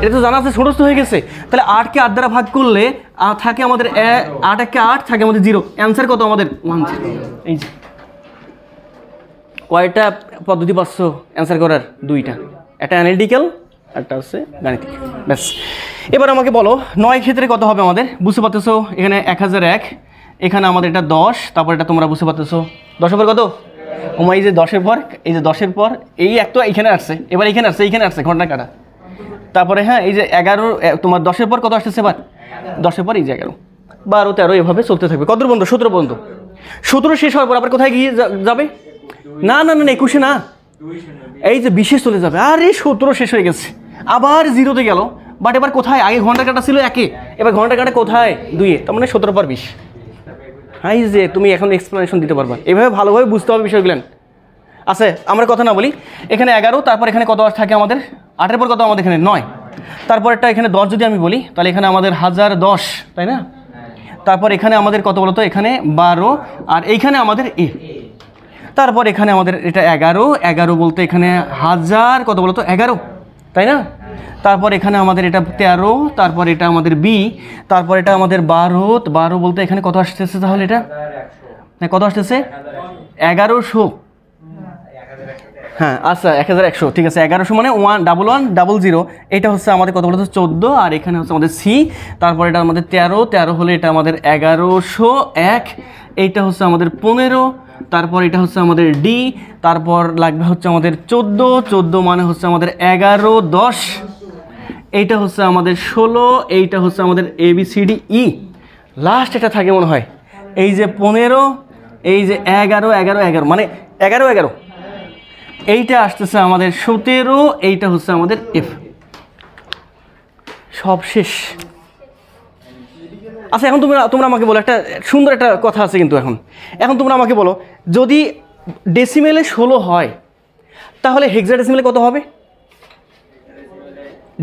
S1: এটা তো জানা আছে, ছোটস্থ হয়ে গেছে। তাহলে 8কে 8 দ্বারা ভাগ করলে থাকে আমাদের 8 1 8, থাকে আমাদের 0। অ্যান্সার কত আমাদের? 1 0। এই যে কয়টা পদ্ধতি পাচ্ছ অ্যান্সার করার? 2টা, একটা অ্যানালিটিক্যাল, একটা হচ্ছে গাণিতিক, ব্যাস। এবার আমাকে বলো 9 ক্ষেত্রে কত হবে আমাদের? বুঝতে পারতেছো, এখানে 1001, এখানে আমাদের এটা 10, তারপর এটা তোমরা বুঝতে পারতেছো 10-এর পর কত? ওমা, এই যে 10-এর পর, এই যে 10-এর পর এই এক তো এইখানে আসছে, এবার এইখানে আসছে ঘন্টা কাটা। তারপরে হ্যাঁ, এই যে 11, তোমার 10-এর পর কত আসতেছে এবার? 10-এর পর এই যে 11 12 13, এভাবে চলতে থাকবে। কত পর্যন্ত? 17 পর্যন্ত। 17 শেষ হওয়ার পর আবার কোথায় গিয়ে যাবে? না না না, 21-এ না, এই যে 20-এ চলে যাবে। আরে 17 শেষ হয়ে গেছে, আবার 0-তে গেল, বাট এবার কোথায়? আগে ঘন্টা কাটা ছিল 1-এ, এবার ঘন্টা কাটা কোথায়? 2-এ, তার মানে 17 পর 20। হাই যে তুমি এখন এক্সপ্লেনেশন দিতে পারবা, এভাবে ভালোভাবে বুঝতে হবে বিষয়গুলো। আচ্ছা আমরা কথা না বলি, এখানে 11, তারপর এখানে কত থাকে আমাদের? 8-এর পর কত আমাদের? এখানে 9, তারপরটা এখানে 10 যদি আমি বলি, তাহলে এখানে আমাদের 1010, তাই না? তারপর এখানে আমাদের কত বলতো? এখানে 12, আর এইখানে আমাদের তারপর এখানে আমাদের এটা 11 বলতে এখানে 1000 কত বলতো? 11, তাই না? তারপর এখানে আমাদের এটা 13, তারপর এটা আমাদের বি, তারপর এটা আমাদের 12 বলতে এখানে কত আসতেছে তাহলে? এটা কত আসতেছে? 1100। হ্যাঁ আচ্ছা 1100, ঠিক আছে। 1100 মানে 11100, এটা হচ্ছে আমাদের কত বলতো? 14, আর এখানে হচ্ছে আমাদের সি, তারপর এটা আমাদের 13 হলে এটা আমাদের 1101, এইটা হচ্ছে আমাদের 15, তারপর এটা হচ্ছে আমাদের ডি, তারপর লাগবে হচ্ছে আমাদের 14 মানে হচ্ছে আমাদের 11 10, এইটা হচ্ছে আমাদের 16, এইটা হচ্ছে আমাদের ABCDE, লাস্ট এটা থাকে মনে হয় এই যে 15, এই যে 11 মানে 11 এইটা আসতেছে আমাদের 17, এইটা হচ্ছে আমাদের এফ। সব শেষ। আচ্ছা এখন তোমরা আমাকে বলো, একটা সুন্দর একটা কথা আছে কিন্তু এখন তোমরা আমাকে বলো, যদি ডেসিমেলে 16 হয় তাহলে হেক্সাডেসিমেলে কত হবে?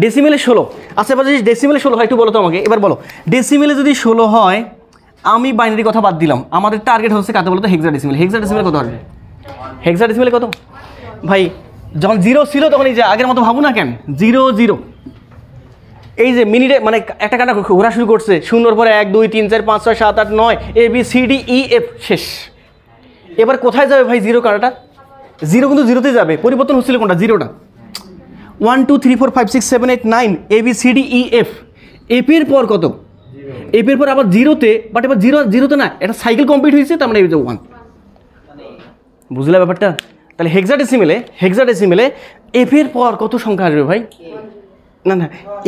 S1: ডেসিমেলে 16। আচ্ছা এবার যদি ডেসিমেলে 16 হয় একটু বলো তো আমাকে, এবার বলো ডেসিমেলে যদি 16 হয়, আমি বাইনারি কথা বাদ দিলাম, আমাদের টার্গেট হচ্ছে কাতে বলো তো? হেক্সাডেসিমেলে কত হবে? হেক্সাডেসিমেলে কত ভাই? যখন 0 ছিল তখন এই যে আগের মতো ভাবো না কেন, 0 0, এই যে মিনিটে মানে একটা কাটা ঘোরা শুরু করছে, শূন্যর পরে 1 2 3 4 5 6 7 8 9 ABCDEF শেষ। এবার কোথায় যাবে ভাই জিরো কাটাটা? জিরো কিন্তু জিরোতে যাবে, পরিবর্তন হচ্ছিল কোনটা? জিরোটা। 1 2 3 4 5 6 7 8 9 ABCDEF, এফের পর কত? এফের পর আবার জিরোতে, বাট এবার জিরোতে না, এটা সাইকেল কমপ্লিট হয়েছে, তার মানে এই যে 1। বুঝলে ব্যাপারটা? তাহলে হেক্সাডেসিমেলে এফের পর কত সংখ্যা আসবে ভাই? না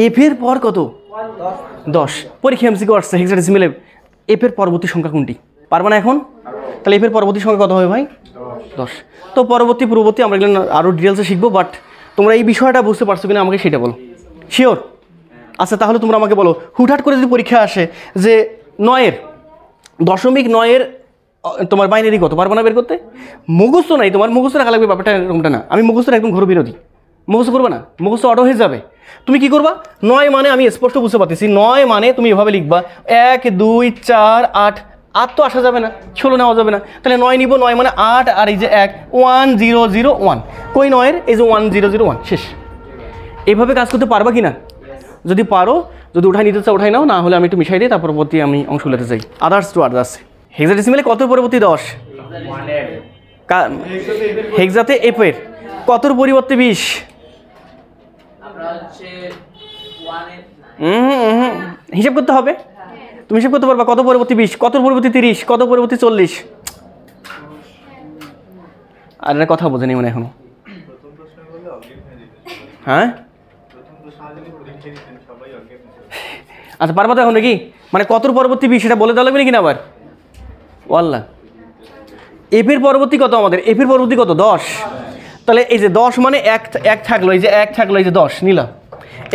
S1: এফের পর কত? 10। পরীক্ষা এমসিকিউ আসছে হেক্সাডেসিমেলে এফের পরবর্তী সংখ্যা কোনটি? পারবা না এখন? তাহলে এফের পরবর্তী সংখ্যা কত হবে ভাই? 10। তো পূর্ববর্তী আমরা এগুলো আরও ডিটেলসে শিখবো, বাট তোমরা এই বিষয়টা বুঝতে পারছো কিনা আমাকে সেটা বলো। শিওর? আচ্ছা তাহলে তোমরা আমাকে বলো, হুটহাট করে যদি পরীক্ষা আসে যে 9-এর 0.9 তোমার বাইনারি কত, পারবো না বের করতে? মুখস্থ নাই তোমার, মুখস্থ রাখা লাগবে, ব্যাপারটা এরকমটা না। আমি মুখস্থ একদম ঘোর বিরোধী, মুখস্থ করবে না, মুখস্থ অটো হয়ে যাবে। তুমি কি করবা? 9 মানে আমি স্পষ্ট বুঝতে পারতেছি, 9 মানে তুমি এভাবে লিখবা 1 2 4 8, 8 তো আসা যাবে না, 16 নেওয়া যাবে না, তাহলে 9 নিব। 9 মানে 8 আর এই যে 1 1 0 0 1, কই 9-এর? এই যে 1 0 0 1 শেষ। এইভাবে কাজ করতে পারবা কি না? যদি পারো, যদি উঠাই নিতে চাও উঠাই নাও, না হলে আমি একটু মিশাই দিই, তারপর পরবর্তী আমি অংশগুলোতে যাই। Others to others. হেক্সাডেসিমেলে কত পরিবর্তী 10? হেক্সাতে এফের কতর পরিবর্তে 20? হিসাব করতে হবে, তুমি হিসাব করতে পারবা। কত পরিবর্তী 20, কত পরিবর্তী 30, কত পরিবর্তী 40? আর না কথা বোঝেনি মনে এখনো। হ্যাঁ আচ্ছা পারবা তো এখন নাকি? মানে কতর পরবর্তী 20 সেটা বলে দেওয়া লাগবে নাকি না আবার? ওয়াল্লাহ, এফের পরবর্তী কত আমাদের? এফের পরবর্তী কত? 10। তাহলে এই যে 10 মানে এক থাকলো, এই যে 1 থাকলো, এই যে 10 নিলাম।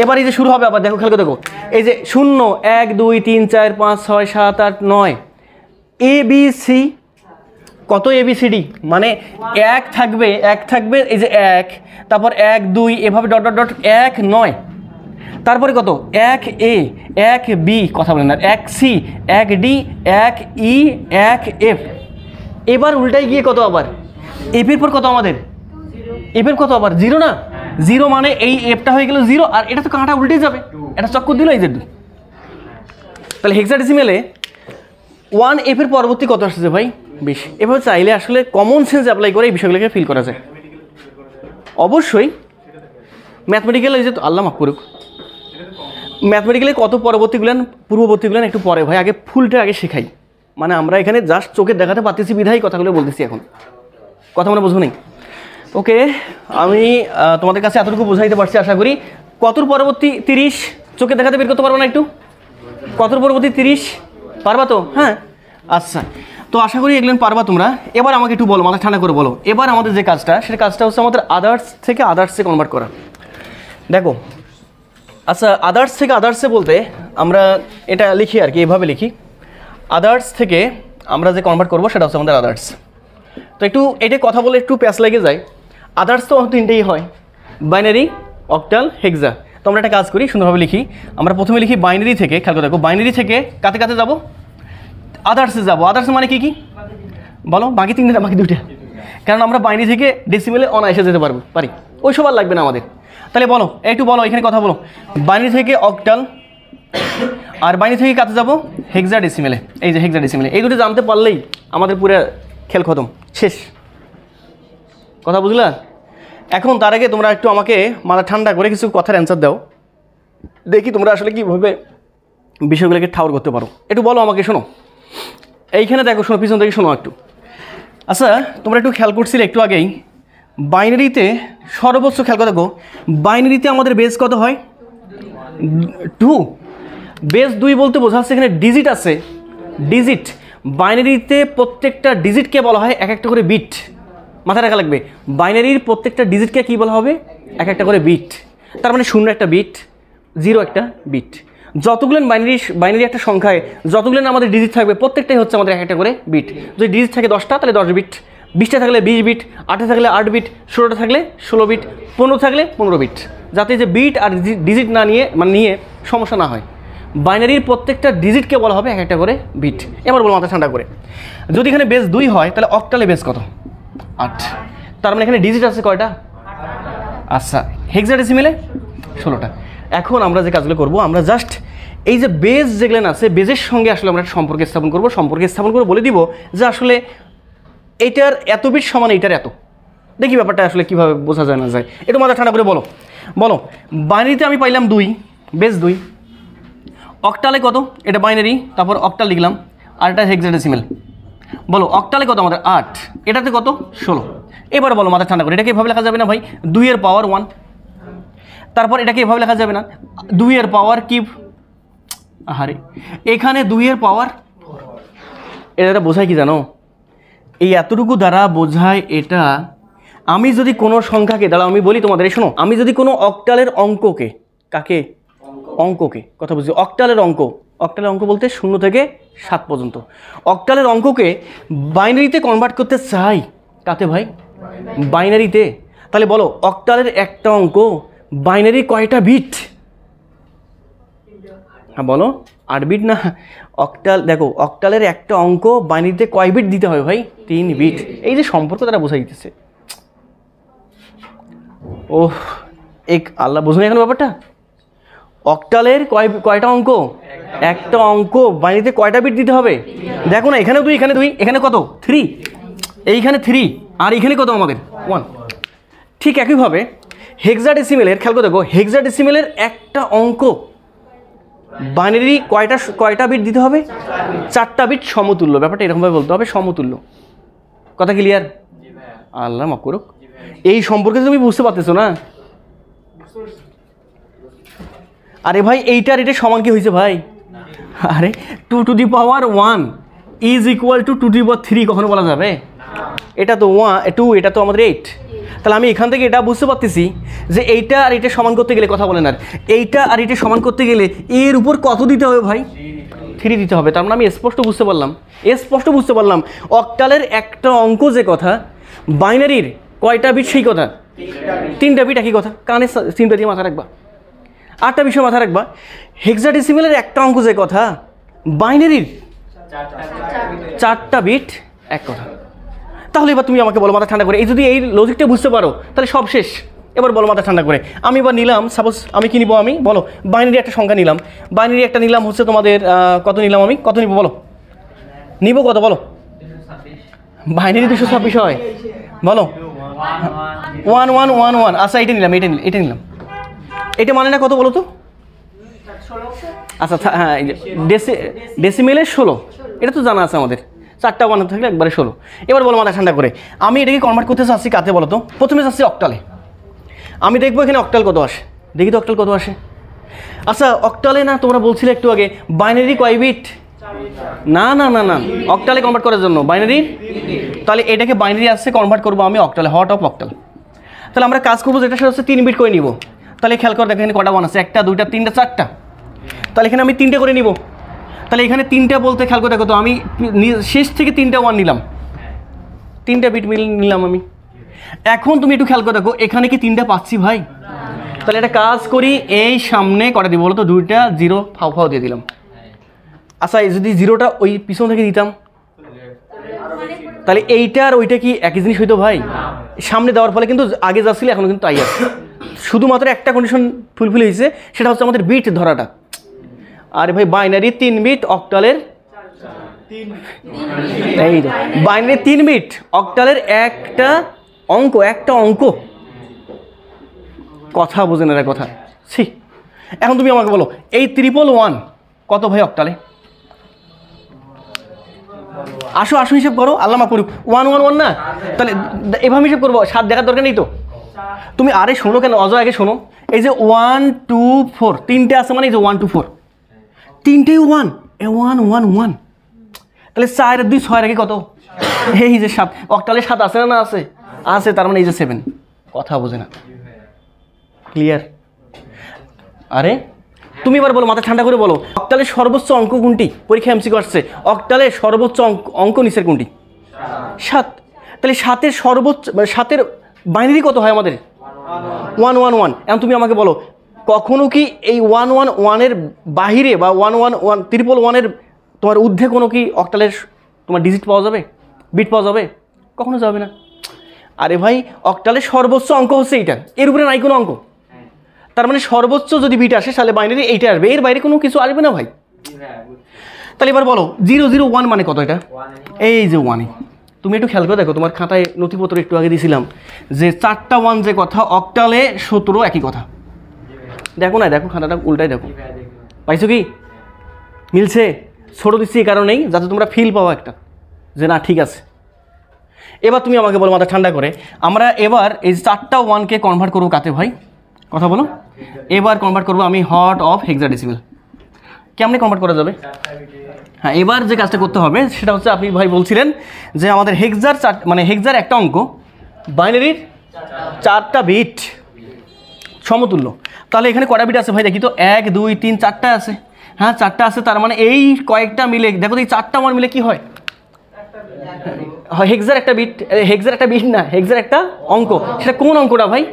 S1: এবার এই যে শুরু হবে আবার, দেখো খেয়াল করে দেখো, এই যে 0 1 2 3 4 5 6 7 8 9 ABC, কত ABCD? মানে 1 থাকবে এই যে 1, তারপর 1 2 এভাবে ডট ডট ডট 1 9, তারপরে কত? 1A 1B, কথা বলেন না, 1C 1D 1E 1F। এবার উল্টাই গিয়ে কত আবার? এফের পর কত আমাদের? এফের কত আবার? 0 না? 0 মানে এই এফটা হয়ে গেল 0, আর এটা তো কাঁটা উল্টে যাবে, এটা চক্কর দিল এই যে 2। তাহলে হেক্সাডেসিমেলে 1 এফের পরবর্তী কত আসছে ভাই? 20। এভাবে চাইলে আসলে কমন সেন্স অ্যাপ্লাই করে এই বিষয়গুলোকে ফিল করা যায়। অবশ্যই ম্যাথমেটিক্যাল, এই যে আল্লাহ মাফ করুক, ম্যাথমেটিক্যালে কত পূর্ববর্তীগুলো একটু পরে ভাই, আগে ফুলটা আগে শেখাই। মানে আমরা এখানে জাস্ট চোখে দেখাতে পারতেছি বিধায় কথাগুলো বলতেছি, এখন কথা মানে বুঝবো নেই। ওকে, আমি তোমাদের কাছে এতটুকু বোঝাইতে পারছি আশা করি। কতর পরবর্তী 30 চোখে দেখাতে বের করতে পারবো না একটু? কতর পরবর্তী 30 পারবা তো? হ্যাঁ আচ্ছা, তো আশা করি এগুলো পারবা তোমরা। এবার আমাকে একটু বলো, মাথা ঠান্ডা করে বলো, এবার আমাদের যে কাজটা, সেটা কাজটা হচ্ছে আমাদের আদার্স থেকে আদার্সে কনভার্ট করা। দেখো আচ্ছা, আদার্স থেকে আদার্সে বলতে আমরা এটা লিখি আর কি, এভাবে লিখি, আদার্স থেকে আমরা যে কনভার্ট করবো সেটা হচ্ছে আমাদের আদার্স। তো একটু এটা কথা বলে একটু প্যাচ লেগে যায়। আদার্স তো 3টেই হয়, বাইনারি, অক্টাল, হেক্সা। তো আমরা একটা কাজ করি, সুন্দরভাবে লিখি। আমরা প্রথমে লিখি বাইনারি থেকে, খেয়াল করে দেখো, বাইনারি থেকে কাতে কাতে যাবো? আদার্সে যাবো। আদার্স মানে কি কি বলো? বাকি 3টা, বাকি 2টা, কারণ আমরা বাইনারি থেকে ডেসিমেলে অনায়াসে যেতে পারি, ওই সব আর লাগবে না আমাদের। তাহলে বলো, একটু বলো, এখানে কথা বলো। বাইনারি থেকে অক্টাল, আর বাইনারি থেকে কাতে যাবো হেক্সাডেসিমেলে। এই যে হেক্সাডেসিমেলে, এই দুটো জানতে পারলেই আমাদের পুরো খেল খতম, শেষ। কথা বুঝলা? এখন তার আগে তোমরা একটু আমাকে মাথা ঠান্ডা করে কিছু কথার অ্যান্সার দাও, দেখি তোমরা আসলে কীভাবে বিষয়গুলোকে ঠাউর করতে পারো। একটু বলো আমাকে, শোনো এইখানে দেখো, শোনো পিছন থেকে শোনো একটু। আচ্ছা তোমরা একটু খেয়াল করছিলে একটু আগেই, বাইনারিতে সর্বোচ্চ খেয়াল করে দেখো, বাইনারিতে আমাদের বেস কত হয়? 2। বেস 2 বলতে বোঝাচ্ছে এখানে ডিজিট আছে, ডিজিট। বাইনারিতে প্রত্যেকটা ডিজিটকে বলা হয় এক একটা করে বিট, মাথায় রাখা লাগবে। বাইনারির প্রত্যেকটা ডিজিটকে কী বলা হবে? এক একটা করে বিট। তার মানে 0 একটা বিট, 0 একটা বিট। যতগুলো বাইনারি একটা সংখ্যায় যতগুলো আমাদের ডিজিট থাকবে প্রত্যেকটাই হচ্ছে আমাদের এক একটা করে বিট। যদি ডিজিট থাকে 10টা তাহলে 10 বিট, 20টা থাকলে 20 বিট, 8টা থাকলে 8 বিট, 16টা থাকলে 16 বিট, 15 থাকলে 15 বিট, যাতে যে বিট আর ডিজিট না নিয়ে সমস্যা না হয়। বাইনারির প্রত্যেকটা ডিজিটকে বলা হবে এক একটা করে বিট। এবার বলো মাথা ঠান্ডা করে, যদি এখানে বেস 2 হয় তাহলে অক্টালে বেস কত? 8। তার মানে এখানে ডিজিট আছে কয়টা? আচ্ছা, হেক্সাডেসিমেলে 16টা। এখন আমরা যে কাজগুলো করব, আমরা জাস্ট এই যে বেজ যেগুলো আছে, বেজের সঙ্গে আসলে আমরা একটা সম্পর্ক স্থাপন করব। সম্পর্ক স্থাপন করে বলে দিব যে আসলে এইটার এত বিট সমান এইটার এত। দেখি ব্যাপারটা আসলে কীভাবে বোঝা যায় না যায়, একটু মাথা ঠান্ডা করে বলো। বলো, বাইনারিতে আমি পাইলাম 2, বেজ 2। অক্টালে কত? এটা বাইনারি, তারপর অক্টাল লিখলাম, আর এটা হেক্সাডেসিমেল। বলো অক্টালে কত আমাদের? 8। এটাতে কত? 16। এবার বলো মাথা ঠান্ডা করে, এটাকে এভাবে লেখা যাবে না ভাই? 2 এর পাওয়ার 1। তারপর এটাকে এভাবে লেখা যাবে না? 2 এর পাওয়ার কিউব। আরে এখানে 2 এর পাওয়ার, এটা বোঝায় কি জানো? এই এতটুকু দ্বারা বোঝায় এটা, আমি যদি কোনো সংখ্যাকে, দাঁড়াও আমি বলি তোমাদের, শোনো, আমি যদি কোনো অক্টালের অঙ্ককে, কাকে? অঙ্ককে, কথা বুঝছি, অক্টালের অঙ্ক, অক্টালের অঙ্ক বলতে 0 থেকে 7 পর্যন্ত, অক্টালের অঙ্ককে বাইনারিতে কনভার্ট করতে চাই। কাতে ভাই? বাইনারিতে। তাহলে বলো অক্টালের একটা অঙ্ক বাইনারি কয়টা বিট? হ্যাঁ বলো, 8 বিট না? অক্টাল, দেখো অক্টালের একটা অঙ্ক বাইনারিতে কয় বিট দিতে হবে ভাই? 3 বিট। এই যে সম্পর্ক তারা বোঝাই দিতেছে। ওহ, এক আল্লাহ, বুঝুন এখন ব্যাপারটা। অক্টালের কয়টা অঙ্ক? একটা অঙ্ক বাইনারিতে কয়টা বিট দিতে হবে? দেখো না, এখানে 2, এখানে 2, এখানে কত? 3, এইখানে 3, আর এইখানে কত আমাদের? 1। ঠিক একইভাবে হেক্সাডেসিমেলের, খেয়াল করে দেখো, হেক্সাডেসিমেলের একটা অঙ্ক বাইনারি কয়টা বিট দিতে হবে? 4টা বিট সমতুল্য। ব্যাপারটা এরকমভাবে বলতে হবে, সমতুল্য। কথা ক্লিয়ার? আল্লাহ মাফ করুক, এই সম্পর্কে তুমি বুঝতে পারতেছো না? আরে ভাই এইটার এটা সমান কি হয়েছে ভাই? আরে 2 to the power 1 is equal to 2 to the power 3 কখনো বলা যাবে? এটা তো 2, এটা তো আমাদের 8। তাহলে আমি এখান থেকে এটা বুঝতে পারতেছি যে এইটা আর এটা সমান করতে গেলে, কথা বলেন, আর এইটা আর এটা সমান করতে গেলে এর উপর কত দিতে হবে ভাই? 3 দিতে হবে। তার মানে আমি স্পষ্ট বুঝতে পারলাম অক্টালের একটা অঙ্ক যে কথা, বাইনারির কয়টা বিট সেই কথা? 3টা বিট। একই কথা, কানে চিন্তা দিয়ে মাথা রাখবা। 8টা বিষয় মাথা রাখবা, হেক্সাডেসিমেলের একটা অঙ্ক যে কথা, বাইনারির 4টা বিট এক কথা। তাহলে এবার তুমি আমাকে বলো মাথা ঠান্ডা করে, এই যদি এই লজিকটা বুঝতে পারো তাহলে সব শেষ। এবার বলো মাথা ঠান্ডা করে, আমি এবার নিলাম, সাপোজ আমি কি নিব? আমি বলো বাইনারি একটা সংখ্যা নিলাম, বাইনারি একটা নিলাম হচ্ছে তোমাদের কত নিলাম আমি? কত নিব বলো? নিব কত বলো? বাইনারি 226 হয়, বলো 1 1 1 1। আচ্ছা এটা নিলাম, এটা নিলাম। এটা মানে না কত বলো তো? আচ্ছা হ্যাঁ, ডেসিমেলের 16, এটা তো জানা আছে আমাদের, 4টা 1 থাকলে একবারে 16। এবার বলো মাথা ঠান্ডা করে, আমি এটাকে কনভার্ট করতে চাচ্ছি কাতে বলো তো? প্রথমে চাচ্ছি অক্টালে। আমি দেখবো এখানে অক্টাল কত আসে, দেখি তো অক্টাল কত আসে। আচ্ছা অক্টালে না, তোমরা বলছিলে একটু আগে বাইনারি কয় বিট? না না না না, অক্টালে কনভার্ট করার জন্য বাইনারি, তাহলে এটাকে বাইনারি আসছে কনভার্ট করবো আমি অক্টালে, হট অফ অক্টাল। তাহলে আমরা কাজ করবো যেটা সেটা হচ্ছে 3 বিট করে নিব। তাহলে খেয়াল করে দেখো এখানে কটা 1 আছে? 1টা 2টা 3টা 4টা। তাহলে এখানে আমি 3টে করে নিব। তাহলে এখানে 3টা বলতে খেয়াল করে দেখো তো, আমি শেষ থেকে 3টা 1 নিলাম, 3টা বিট নিলাম আমি। এখন তুমি একটু খেয়াল করে দেখো এখানে কি 3টা পাচ্ছি ভাই? তাহলে একটা কাজ করি, এই সামনে কটা দিব বলো তো? 2টা 0 ফাও দিয়ে দিলাম। আচ্ছা যদি 0টা ওই পিছন থেকে দিতাম, তাহলে এইটা আর ওইটা কি একই জিনিস হইতো ভাই? সামনে দেওয়ার ফলে কিন্তু আগে যাচ্ছিল, এখন কিন্তু তাই আছে। শুধুমাত্র একটা কন্ডিশন ফুলফিল হয়েছে, সেটা হচ্ছে আমাদের বিট ধরাটা। আরে ভাই বাইনারি 3 বিট, অক্টালের এই বাইনারি 3 বিট, অক্টালের একটা অঙ্ক। কথা বোঝেন এরা কথা, ছি। এখন তুমি আমাকে বলো এই 111 কত ভাই অক্টালে? আসো হিসাব করো, আল্লাহ মাফ করুক, 111 না? তাহলে এভাবে হিসাব করবো, 7 দেখার দরকার নেই তো? তুমি আরে শোনো কেন, অজয় আগে শোনো। এই যে 1 2 4 3টে আছে, মানে এই যে 1 2 4 3টেই 1 1 1 1। তাহলে 4 আর 2 6 কত? এই যে 7। অক্টালে 7 আছে না? আছে, তার মানে এই যে 7। কথা বোঝে না, ক্লিয়ার? আরে তুমি এবার বলো মাথা ঠান্ডা করে বলো, অক্টালের সর্বোচ্চ অঙ্ক কোনটি? পরীক্ষা এমসিকিউ আসছে, অক্টালের সর্বোচ্চ অঙ্ক নিচের কোনটি? 7। তাহলে 7-এর সর্বোচ্চ, 7-এর বাইনারি কত হয় আমাদের? 1 1 1। এখন তুমি আমাকে বলো কখনো কি এই 1 1 1-এর বাহিরে বা 1 1 1 111-এর তোমার ঊর্ধ্বে কোনো কি অক্টালের তোমার ডিজিট পাওয়া যাবে, বিট পাওয়া যাবে? কখনো যাবে না। আরে ভাই অক্টালের সর্বোচ্চ অঙ্ক হচ্ছে এইটা, এর উপরে নাই কোনো অঙ্ক। তার মানে সর্বোচ্চ যদি বিট আসে তাহলে বাইনারি এইটা আসবে, এর বাইরে কোনো কিছু আসবে না ভাই। তাহলে এবার বলো 001 মানে কত? এটা এই যে 1। তুমি একটু খেয়াল করে দেখো, তোমার খাতায় নথিপত্র একটু আগে দিয়েছিলাম যে 4টা 1 যে কথা, অক্টালে 17 একই কথা। দেখো না, দেখো খাতাটা উল্টাই দেখো, পাইছো কি মিলছে? ছোট দিচ্ছি এই কারণেই যাতে তোমরা ফিল পাও একটা যে না ঠিক আছে। এবার তুমি আমাকে বলো মাথা ঠান্ডা করে, আমরা এবার এই 4টা 1কে কনভার্ট করবো কাতে ভাই? কথা বলো। এবার কনভার্ট করবো আমি হট অফ হেক্সাডেসিমেল। কেমনে কনভার্ট করা যাবে? হ্যাঁ, এবার যে কাজটা করতে হবে সেটা হচ্ছে, আপনি ভাই বলছিলেন যে আমাদের হেক্সার মানে হেক্সার একটা অঙ্ক, বাইনারির 4টা বিট সমতুল্য। তাহলে এখানে কয়টা বিট আছে ভাই দেখি তো? 1 2 3 4টা আছে। হ্যাঁ 4টা আছে, তার মানে এই কয়েকটা মিলে দেখো এই 4টা 1 মিলে কি হয়? হেক্সার একটা বিট, হেক্সার একটা বিট না, হেক্সার একটা অঙ্ক। সেটা কোন অঙ্কটা ভাই?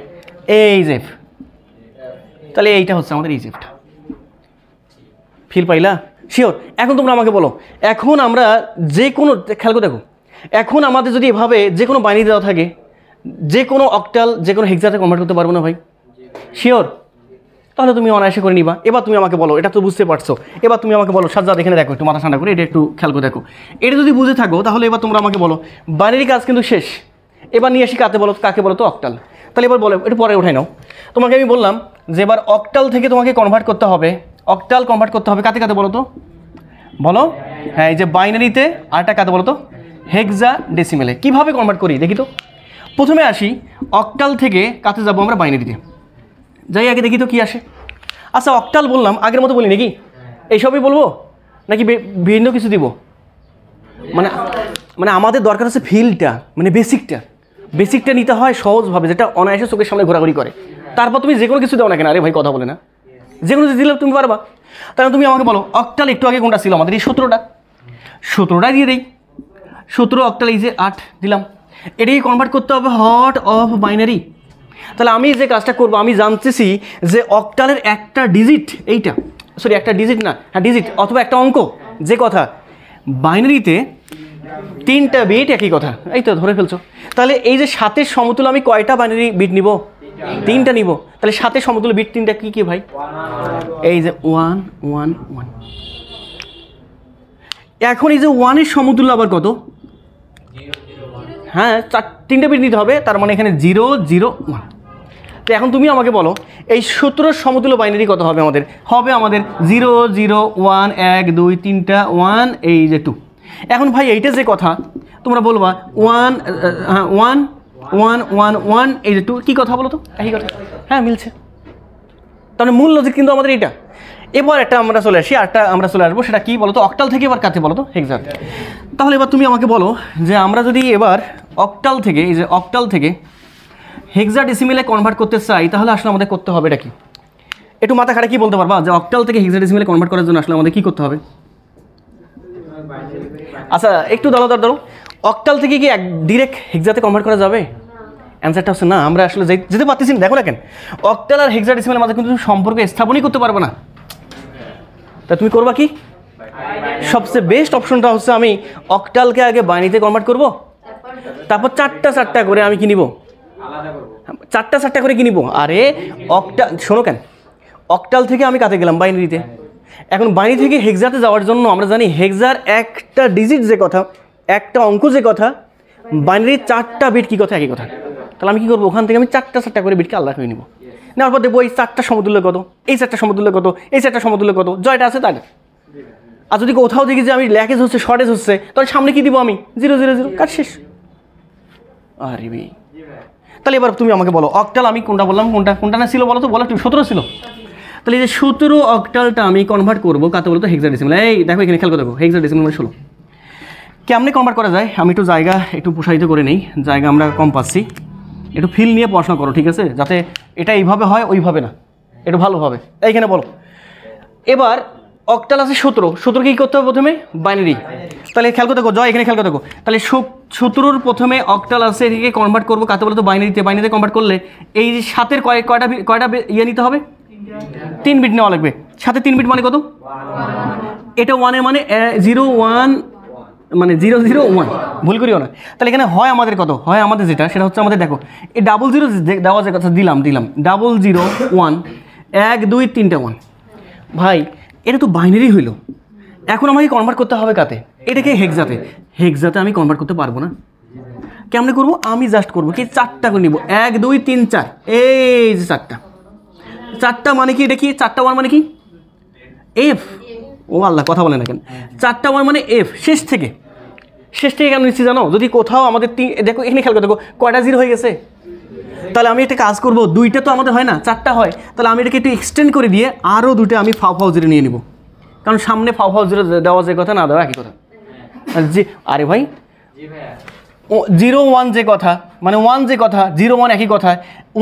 S1: এই যে। তাহলে এইটা হচ্ছে আমাদের ইজিপ্ট। ফিল পাইলা? শিওর? এখন তোমরা আমাকে বলো, এখন আমরা যে কোনো খেয়াল করে দেখো, এখন আমাদের যদি এভাবে যে কোনো বাইনারি দেওয়া থাকে, যে কোনো অক্টাল যে কোনো হেক্সাতে কনভার্ট করতে পারবো না ভাই? শিওর? তাহলে তুমি অনায়াসে করে নিবা। এবার তুমি আমাকে বলো, এটা তো বুঝতে পারছো, এবার তুমি আমাকে বলো সাজ্জাদ এখানে দেখো, একটু মাথা ঠান্ডা করে এটা একটু খেয়াল করে দেখো। এটা যদি বুঝে থাকো তাহলে এবার তোমরা আমাকে বলো বাইনারি কাজ কিন্তু শেষ। এবার নিয়ে আসি কাকে বলো, কাকে বলো তো? অক্টাল। তাহলে এবার বলো, একটু পরে উঠাই নাও। তোমাকে আমি বললাম যে এবার অক্টাল থেকে তোমাকে কনভার্ট করতে হবে, অক্টাল কনভার্ট করতে হবে কাতে কাতে বলো তো? বলো। হ্যাঁ, এই যে বাইনারিতে, আরটা কাতে বলো তো? হেক্সাডেসিমেলে। কীভাবে কনভার্ট করি দেখি তো? প্রথমে আসি অক্টাল থেকে কাতে যাবো আমরা বাইনারিতে, যাই আগে দেখি তো কী আসে। আচ্ছা অক্টাল বললাম, আগের মতো বলি নাকি? এইসবই বলবো নাকি ভিন্ন কিছু দিব? মানে মানে আমাদের দরকার হচ্ছে ফিলটা, মানে বেসিকটা নিতে হয় সহজভাবে, যেটা অনায়াসে চোখের সামনে ঘোরাঘুরি করে। তারপর তুমি যে কোনো কিছু দাও না কেন, আরে ভাই কথা বলে না, যে কোনো কিছু দিলে তুমি পারবা। তাহলে তুমি আমাকে বলো অক্টাল একটু আগে কোনটা ছিল আমাদের? এই 17টা দিয়ে দেই। 17 অক্টাল, এই যে 8 দিলাম। এটাকে কনভার্ট করতে হবে হট অফ বাইনারি। তাহলে আমি যে কাজটা করবো, আমি জানতেছি যে অক্টালের একটা ডিজিট, এইটা সরি একটা ডিজিট না, হ্যাঁ ডিজিট অথবা একটা অঙ্ক যে কথা, বাইনারিতে 3টা বিট একই কথা, এই তো ধরে ফেলছো। তাহলে এই যে 7-এর সমতুল্য আমি কয়টা বাইনারি বিট নিব? 3টা নিব। তাহলে 7-এর সমতুল্য বিট 3টা কি কি ভাই? এই যে 1 1 1। এখন এই যে 1-এর সমতুল্য আবার কত? হ্যাঁ 3টা বিট নিতে হবে, তার মানে এখানে 0 0 1। তো এখন তুমি আমাকে বলো এই 17-এর সমতুল্য বাইনারি কত হবে আমাদের? হবে আমাদের 0 0 1 1 2 3টা 1, এই যে 2। এখন ভাই এইটা যে কথা তোমরা বলবা 1 1 1 1 1, এই যে 2, কী কথা বলো তো? একই কথা। হ্যাঁ মিলছে। তাহলে মূল লজিক কিন্তু আমাদের এইটা। এবার একটা আমরা চলে আসি, আরটা আমরা চলে আসবো, সেটা কি বলো তো? অক্টাল থেকে এবার কাছে বলো তো? হেক্সার। তাহলে এবার তুমি আমাকে বলো যে আমরা যদি এবার অক্টাল থেকে, এই যে অক্টাল থেকে হেক্সাডেসিমেলে কনভার্ট করতে চাই, তাহলে আসলে আমাদের করতে হবে এটা কি? একটু মাথা খাটে কি বলতে পারবা যে অক্টাল থেকে হেক্সাডেসিমেলে কনভার্ট করার জন্য আসলে আমাদের কি করতে হবে? আচ্ছা একটু ধরো অক্টাল থেকে কি ডিরেক্ট হেক্সাতে কনভার্ট করা যাবে? অ্যান্সারটা হচ্ছে না, আমরা আসলে যেতে পারতেছি না। দেখো না কেন, অক্টাল আর হেক্সাডেসিমেলের মাঝে কিন্তু সম্পর্ক স্থাপনই করতে পারবে না। তা তুমি করবা কি? সবচেয়ে বেস্ট অপশনটা হচ্ছে আমি অক্টালকে আগে বাইনারিতে কনভার্ট করব, তারপর 4টা করে আমি কি নিব? 4টা করে কি নিব? আরে অক্টাল শোনো কেন, অক্টাল থেকে আমি কাতে গেলাম? বাইনারিতে। এখন বাইনারি থেকে হেক্সাতে যাওয়ার জন্য আমরা জানি হেক্সার একটা ডিজিট যে কথা, একটা অঙ্ক যে কথা, বাইনারির 4টা বিট কী কথা? একই কথা। তাহলে আমি কী করবো? ওখান থেকে আমি 4টা করে বিটকে আলাদা করে নিব। নেওয়ার পর দেখবো এই 4টা সমতুল্য কত, এই 4টা সমতুল্য কত, এই 4টা সমতুল্য কত, জয়টা আছে তার। আর যদি কোথাও দেখি যে আমি ল্যাকেজ হচ্ছে, শর্টেজ হচ্ছে, তাহলে সামনে কি দিব আমি? 0 0 0, কাজ শেষ। আরে ভাই, তাহলে এবার তুমি আমাকে বলো অক্টাল আমি কোনটা বললাম, কোনটা না ছিল বলো তো? বলো একটু। 17 ছিল। তাহলে এই যে 17 অক্টালটা আমি কনভার্ট করবো কাতে বলো তো? হেক্সাডেসিমেল। এই দেখো এখানে খেয়াল করে দেখো, হেক্সাডেসিমেল মানে 16। কেমনে কনভার্ট করা যায়? আমি একটু জায়গা একটু প্রসারিত করে নেই, জায়গা আমরা কম পাচ্ছি। একটু ফিল নিয়ে পড়াশোনা করো, ঠিক আছে? যাতে এটা এইভাবে হয় ওইভাবে না, একটু ভালোভাবে। এইখানে বলো এবার অক্টাল আছে 17 কি করতে হবে প্রথমে? বাইনারি। তাহলে খেয়াল করে দেখো, জয় এখানে খেয়াল করে দেখো, তাহলে 17-র প্রথমে অক্টাল আছে, এদিকে কনভার্ট করবো কাতে বলো তো? বাইনারিতে কনভার্ট করলে এই 7-এর কয়টা ইয়ে নিতে হবে? 3 বিট নেওয়া লাগবে। 7-এ 3 বিট মানে কত? এটা 1-এ মানে 0 1, মানে 0 0 1, ভুল করিও না। তাহলে এখানে হয় আমাদের কত? হয় আমাদের যেটা সেটা হচ্ছে আমাদের দেখো এই 00 দেওয়া যে কথা দিলাম 00 1, 1 2 3টা 1 ভাই এটা তো বাইনারি হইল, এখন আমাকে কনভার্ট করতে হবে কাতে, এটাকে হেক্সাতে। হেক্সাতে আমি কনভার্ট করতে পারবো না, কেমনে করবো? আমি জাস্ট করবো কি 4টা করে নিব, 1 2 3 4, এই যে 4টা মানে কি? এটা কি 4টা 1 মানে কি? এফ। ও আল্লাহ, কথা বলে না কেন? 4টা 1 মানে এফ, শেষ থেকে কেন নিচ্ছি জানো? যদি কোথাও আমাদের দেখো এখানে খেয়াল করে দেখো কয়টা 0 হয়ে গেছে। তাহলে আমি একটা কাজ করবো, 2টা তো আমাদের হয় না, 4টা হয়, তাহলে আমি এটাকে একটু এক্সটেন্ড করে দিয়ে আরও 2টা আমি ফাও 0 নিয়ে নিব, কারণ সামনে ফাও 0 দেওয়া যে কথা, না দেওয়া একই কথা। জি আরে ভাই, 0 1 যে কথা, মানে 1 যে কথা, 0 1 একই কথা,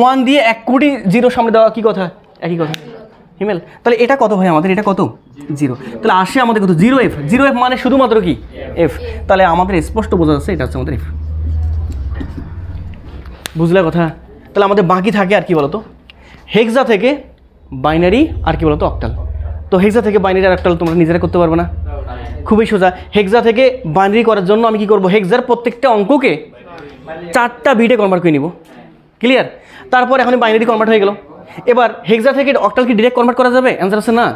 S1: 1 দিয়ে 1 কোটি 0 সামনে দেওয়া কি কথা? একই কথা। হিমেল, তাহলে এটা কত ভাই আমাদের? এটা কত? 0। তাহলে আসে আমাদের কত? 0f। 0f মানে শুধুমাত্র কি? এফ। তাহলে আমাদের স্পষ্ট বোঝা যাচ্ছে এটা হচ্ছে আমাদের এফ। বুঝলে কথা? তাহলে আমাদের বাকি থাকে আর কি বলতো, হেক্সা থেকে বাইনারি আর কি বলতো অক্টাল। তো হেক্সা থেকে বাইনারি আর অক্টাল তোমরা নিজেরা করতে পারবে না, খুবই সোজা। হেক্সা থেকে বাইনারি করার জন্য আমি কি করব? হেক্সার প্রত্যেকটা অঙ্ককে 4টা বিটে কনভার্ট করে নিব। ক্লিয়ার? তারপর এখন বাইনারি কনভার্ট হয়ে গেল। এবার হেক্সা থেকে অক্টাল কি ডিরেক্ট কনভার্ট করা যাবে? অ্যান্সার আছে না।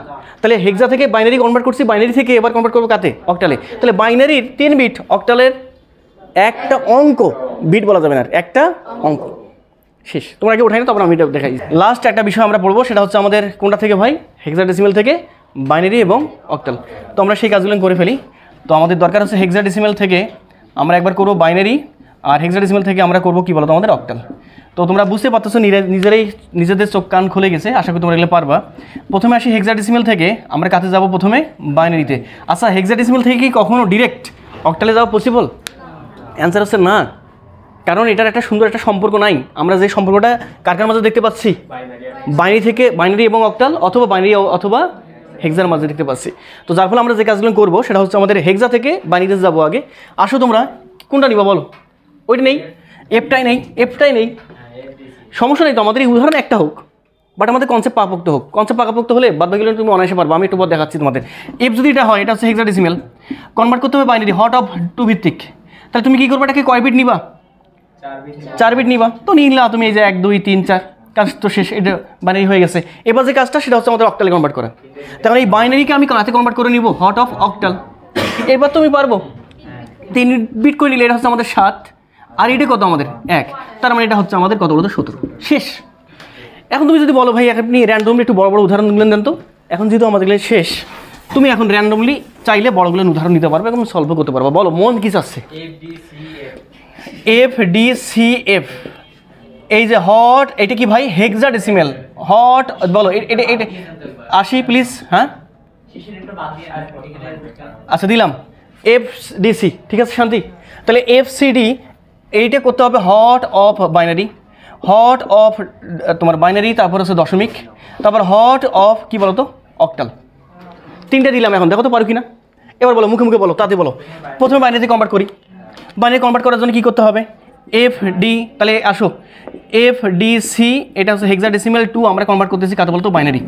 S1: তাহলে হেক্সা থেকে বাইনারি কনভার্ট করছি, বাইনারি থেকে এবার কনভার্ট করবো কাতে? অক্টালে। তাহলে বাইনারির 3 বিট, অক্টালের একটা অঙ্ক, বিট বলা যাবে না, একটা অঙ্ক। শেষ। তোমরা আগে উঠাই না, তারপর আমি এটা দেখাই। লাস্ট একটা বিষয় আমরা পড়বো, সেটা হচ্ছে আমাদের কোনটা থেকে ভাই? হেক্সাডেসিমাল থেকে বাইনারি এবং অক্টাল। তো আমরা সেই কাজগুলো করে ফেলি। তো আমাদের দরকার হচ্ছে হেক্সাডেসিমাল থেকে আমরা একবার করবো বাইনারি, আর হেক্সাডেসিমাল থেকে আমরা করবো কি বলতো আমাদের অক্টাল। তো তোমরা বুঝতে পারতেছো, নিজেরাই নিজেদের চোখ কান খুলে গেছে, আশা করি তোমরা এগুলো পারবা। প্রথমে আসি হেক্সাডেসিমাল থেকে, আমরা কাছে যাব প্রথমে বাইনারিতে। আচ্ছা, হেক্সাডেসিমাল থেকে কি কখনো ডিরেক্ট অক্টালে যাওয়া পসিবল? অ্যান্সার হচ্ছে না, কারণ এটার একটা সুন্দর একটা সম্পর্ক নাই। আমরা যে সম্পর্কটা কার মাঝে দেখতে পাচ্ছি? বাইনারি থেকে, বাইনারি এবং অক্টাল, অথবা বাইনারি অথবা হেক্সার মাঝে দেখতে পাচ্ছি। তো যার ফলে আমরা যে কাজগুলো করবো সেটা হচ্ছে আমাদের হেক্সা থেকে বাইনারিতে যাবো আগে। আসো তোমরা কোনটা নিবা বলো? ওইটা নেই, এফটাই নেই, সমস্যা নেই তো, আমাদের এই উদাহরণ একটা হোক, বাট আমাদের কনসেপ্ট পাকাপোক্ত হোক। কনসেপ্ট পাকাপোক্ত হলে বাদ বাকিগুলো তুমি অনায়াসে পারবো। আমি একটু পর দেখাচ্ছি তোমাদের। এফ যদি এটা হয়, এটা হচ্ছে হেক্সাডেসিমাল, কনভার্ট করতে হবে বাইনারি, হট অফ 2 ভিত্তিক। তাহলে তুমি কী করবে? এটাকে কয় বিট নিবা? 4 বিট নিবা। তো নিলা তুমি, এই যে 1 2 3 4, কাজ তো শেষ, এটা বাইনারি হয়ে গেছে। এবার যে কাজটা সেটা হচ্ছে আমাদের অক্টালে কনভার্ট করা। তাহলে এই বাইনারিকে আমি কাতে কনভার্ট করে নিব? Hot of octal. এবার তুমি পারবো 3 বিট করে নিলে, এটা হচ্ছে আমাদের 7, আর এটা কত আমাদের? 1। তার মানে এটা হচ্ছে আমাদের কত বলতো? 17। শেষ। এখন তুমি যদি বলো ভাই আপনি র্যান্ডমলি একটু বড় বড় উদাহরণগুলো দেন তো, এখন যেহেতু আমাদের শেষ, তুমি এখন র্যান্ডমলি চাইলে বড়গুলো উদাহরণ নিতে পারবে এবং সলভ করতে পারবে। বলো মন কি চাচ্ছে? এফ ডি সি এফ, এই যে হট, এটা কি ভাই? Hexadecimal hot. বলো এটা এটা 80 প্লিজ। হ্যাঁ আচ্ছা দিলাম এফ ডি সি, ঠিক আছে শান্তি। তাহলে এফ সি ডি এইটা করতে হবে hot of binary, hot of তোমার বাইনারি, তারপর হচ্ছে দশমিক, তারপর হট অফ কি বলো তো? অক্টাল। 3টে দিলাম। এখন দেখো তো পারো কি না। এবার বলো, মুখে মুখে বলো, তাতে বলো। প্রথমে বাইনারিতে কনভার্ট করি। বাইনারি কনভার্ট করার জন্য কী করতে হবে? এফ ডি, তাহলে আসো এফ ডি সি, এটা হচ্ছে হেক্সাডেসিমাল 2, আমরা কনভার্ট করতেছি কাতে বলতো? বাইনারি।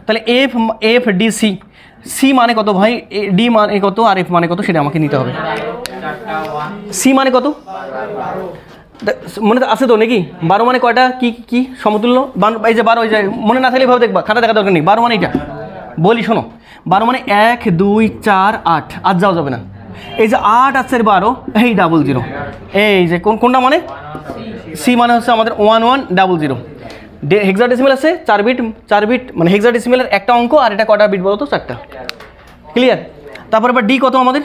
S1: তাহলে এফ ডি সি, সি মানে কত ভাই? ডি মানে কত আর এফ মানে কত সেটা আমাকে নিতে হবে। সি মানে কত মনে আছে তো নাকি? 12 মানে কয়টা? কি কি সমতুল্য? এই যে 12, এই যে মনে না থাকলে ভাবে দেখবা, খাতা দেখা দরকার নেই। 12 মানে এটা বলি, শোনো, 12 মানে 1 2 4 8, আজ যাওয়া যাবে না। এই যে 8 আছে 12, এই 00, এই যে কোনটা মানে? সি মানে হচ্ছে আমাদের 1 1 00। হেক্সাডেসিমাল আছে 4 বিট, 4 বিট মানে হেক্সাডেসিমালের একটা অঙ্ক, আর এটা কটা বিট বলো তো? 4টা। ক্লিয়ার? তারপর এবার ডি কত আমাদের?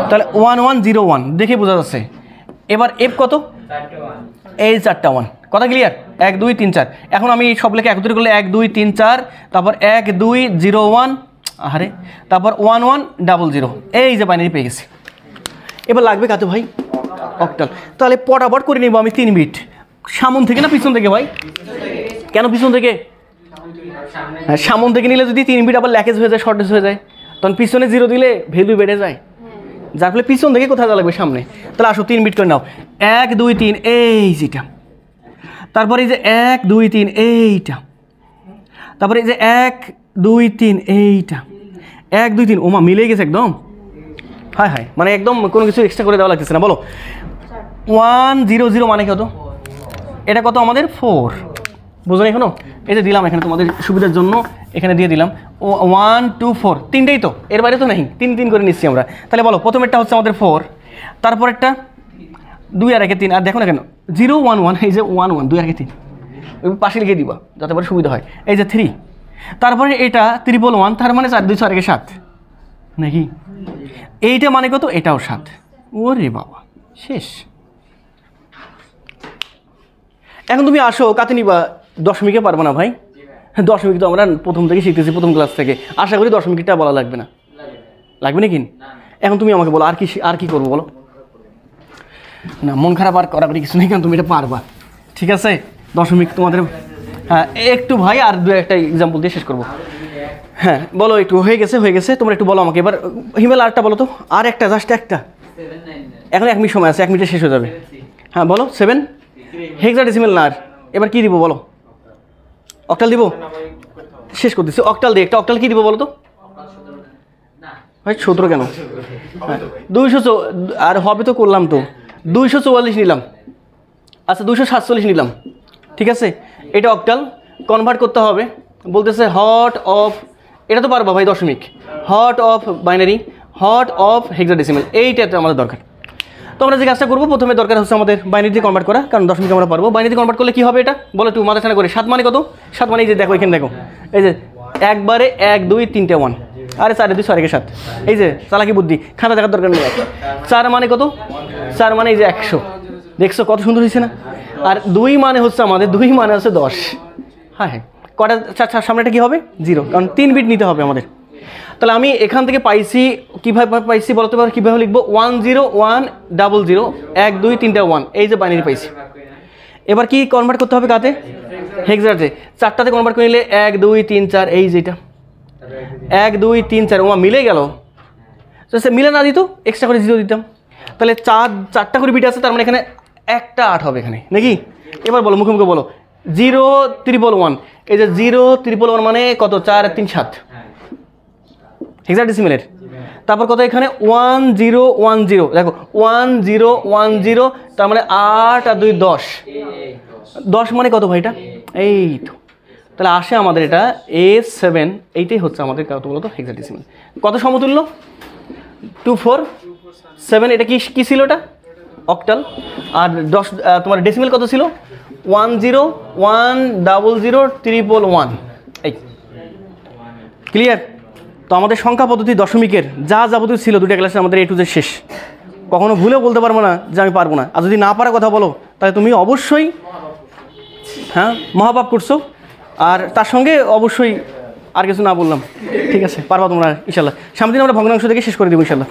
S1: তাহলে 1 1 0 1, দেখে বোঝা যাচ্ছে। এবার এফ কত? এই 4টা 1, কথা ক্লিয়ার? 1 2 3 4। এখন আমি সবগুলোকে একত্রিত করলে 1 2 3 4, তারপর 1 2 0 1, আরে তারপর 1 1 00, এই যে বাইনারি পেয়ে গেছি। এবার লাগবে কাতে ভাই? অক্টাল। তাহলে পটাপট করে নিব আমি 3 বিট। সামন থেকে না পিছন থেকে ভাই? কেন পিছন থেকে? হ্যাঁ, সামন থেকে নিলে যদি 3 বিট আবার ল্যাকেজ হয়ে যায়, শর্টেজ হয়ে যায়, তখন পিছনে 0 দিলে ভ্যালু বেড়ে যায়, যার ফলে পিছন থেকে কোথায় যা লাগবে? সামনে। তাহলে আসো 3 বিট করে নাও। 1 2 3, এই যেটা, তারপরে এই যে 1 2 3, এইটা, তারপরে এই যে 1 2 3, এইটা, 1 2 3, ওমা মিলে গেছে একদম। হায় হায়, মানে একদম কোনো কিছু এক্সট্রা করে দেওয়া লাগতেছে না। বলো 1 0 0 মানে কত? এটা কত আমাদের? 4। বুঝলেন এখনো? এই যে দিলাম এখানে তোমাদের সুবিধার জন্য এখানে দিয়ে দিলাম 1 2 4 তিনটেই তো, এর বাইরে তো নেই, 3 3 করে নিচ্ছি আমরা। তাহলে বলো প্রথমেরটা হচ্ছে আমাদের 4, তারপরেরটা 2 আর 1 3, আর দেখো না কেন 0 1 1, এই যে 1 1 2 আর 3 ওই পাশে লিখে দিবা যাতে করে সুবিধা হয়। এই যে 3, তারপরে এটা 111, তার মানে 4 2 6 আর 7 নাকি? এইটা মানে কত? এটাও 7। ওরে বাবা শেষ। এখন তুমি আসো কাতে নিবা, দশমিকে পারবো না ভাই, দশমিক তো আমরা প্রথম থেকে শিখতেছি, প্রথম ক্লাস থেকে, আশা করি দশমিকটা বলা লাগবে না, লাগবে নাকি? এখন তুমি আমাকে বলো আর কি করবো বলো? না মন খারাপ আর করার কিছু নেই, কারণ তুমি এটা পারবা, ঠিক আছে? দশমিক তোমাদের হ্যাঁ একটু ভাই আর দু একটা এক্সাম্পল দিয়ে শেষ করবো। হ্যাঁ বলো, একটু হয়ে গেছে তোমরা একটু বলো আমাকে এবার। হিমেল আরটা বলো তো, আর একটা, জাস্ট একটা, এখন 1 মিনিট সময় আছে, 1 মিনিটে শেষ হয়ে যাবে। হ্যাঁ বলো 7 হেক্সাডেসিমেল না, আর এবার কি দিব বলো? অক্টাল দিব? শেষ করতেছি, অক্টাল দিয়ে একটা অক্টাল কি দিব বলো তো ভাই? 17 কেন? হ্যাঁ 200 আর হবে তো, করলাম তো 244 নিলাম, আচ্ছা 247 নিলাম, ঠিক আছে? এটা অক্টাল কনভার্ট করতে হবে, বলতেছে হট অফ, এটা তো পারবা ভাই দশমিক, hot of binary, hot of hexadecimal, এইটা আমাদের দরকার। তো আমরা যে কাজটা করবো, প্রথমে দরকার হচ্ছে আমাদের বাইনারিতে কনভার্ট করা, কারণ দশমিক আমরা পারবো। বাইনারিতে কনভার্ট করলে কী হবে এটা বলো একটু মাথা ঠান্ডা করে। 7 মানে কত? 7 মানে এই যে দেখো এখানে দেখো, এই যে একবারে 1 2 3টে 1, আরে 4 2 6 7, এই যে চালাকি বুদ্ধি, খাতা দেখার দরকার নেই। 4 মানে কত? 4 মানে এই যে 100, দেখছো কত সুন্দর হয়েছে না? আর 2 মানে হচ্ছে আমাদের, 2 মানে হচ্ছে 10। হ্যাঁ হ্যাঁ, কটা সামনেটা কী হবে? 0, কারণ 3 বিট নিতে হবে আমাদের। তাহলে আমি এখান থেকে পাইছি, কীভাবে পাইছি বলতে পারো? কীভাবে লিখবো? 1 0 1 0 0 1 2 3টে 1, এই যে বাইনারি পাইছি। এবার কি কনভার্ট করতে হবে কাতে? হেক্সাতে। 4টাতে কনভার্ট করে নিলে 1 2 3 4, এই যেটা 1 2 3 4 ওমা মিলে গেল। সে মিলে না দিত এক্সট্রা করে 0 দিতাম, তাহলে 4টা করে বিট আছে, তার মানে এখানে একটা 8 হবে এখানে নাকি? এবার বলো মুখে মুখে বলো 0 111, এই যে 0 111 মানে কত? 4 3 7 হেক্সাডেসিমেলের। তারপর কত এখানে? 1 0 1 0, দেখো 1 0 1 0, তার মানে 8 আর 2 10, 10 মানে কত ভাই? এটা এই তো, তাহলে আসে আমাদের এটা A7, এইটাই হচ্ছে আমাদের কত বলতো? হেক্সাডেসিমেল। কত সমতুল্য? 2 4 7, এটা কি ছিল? এটা অক্টাল। আর 10 তোমার ডেসিমেল কত ছিল? 1 0 1 0 0 111, এই ক্লিয়ার? তো আমাদের সংখ্যা পদ্ধতি দশমিকের যা যাবতীয় ছিল 2টা ক্লাসে আমাদের A to Z শেষ। কখনো ভুলেও বলতে পারবো না যে আমি পারবো না, আর যদি না পারার কথা বলো তাহলে তুমি অবশ্যই হ্যাঁ মহাপাপ করছো, আর তার সঙ্গে অবশ্যই আর কিছু না বললাম, ঠিক আছে? পারবা তোমরা ইনশাল্লাহ। সামনে দিন আমরা ভগ্নাংশ থেকে শেষ করে দেবো ইনশাল্লাহ।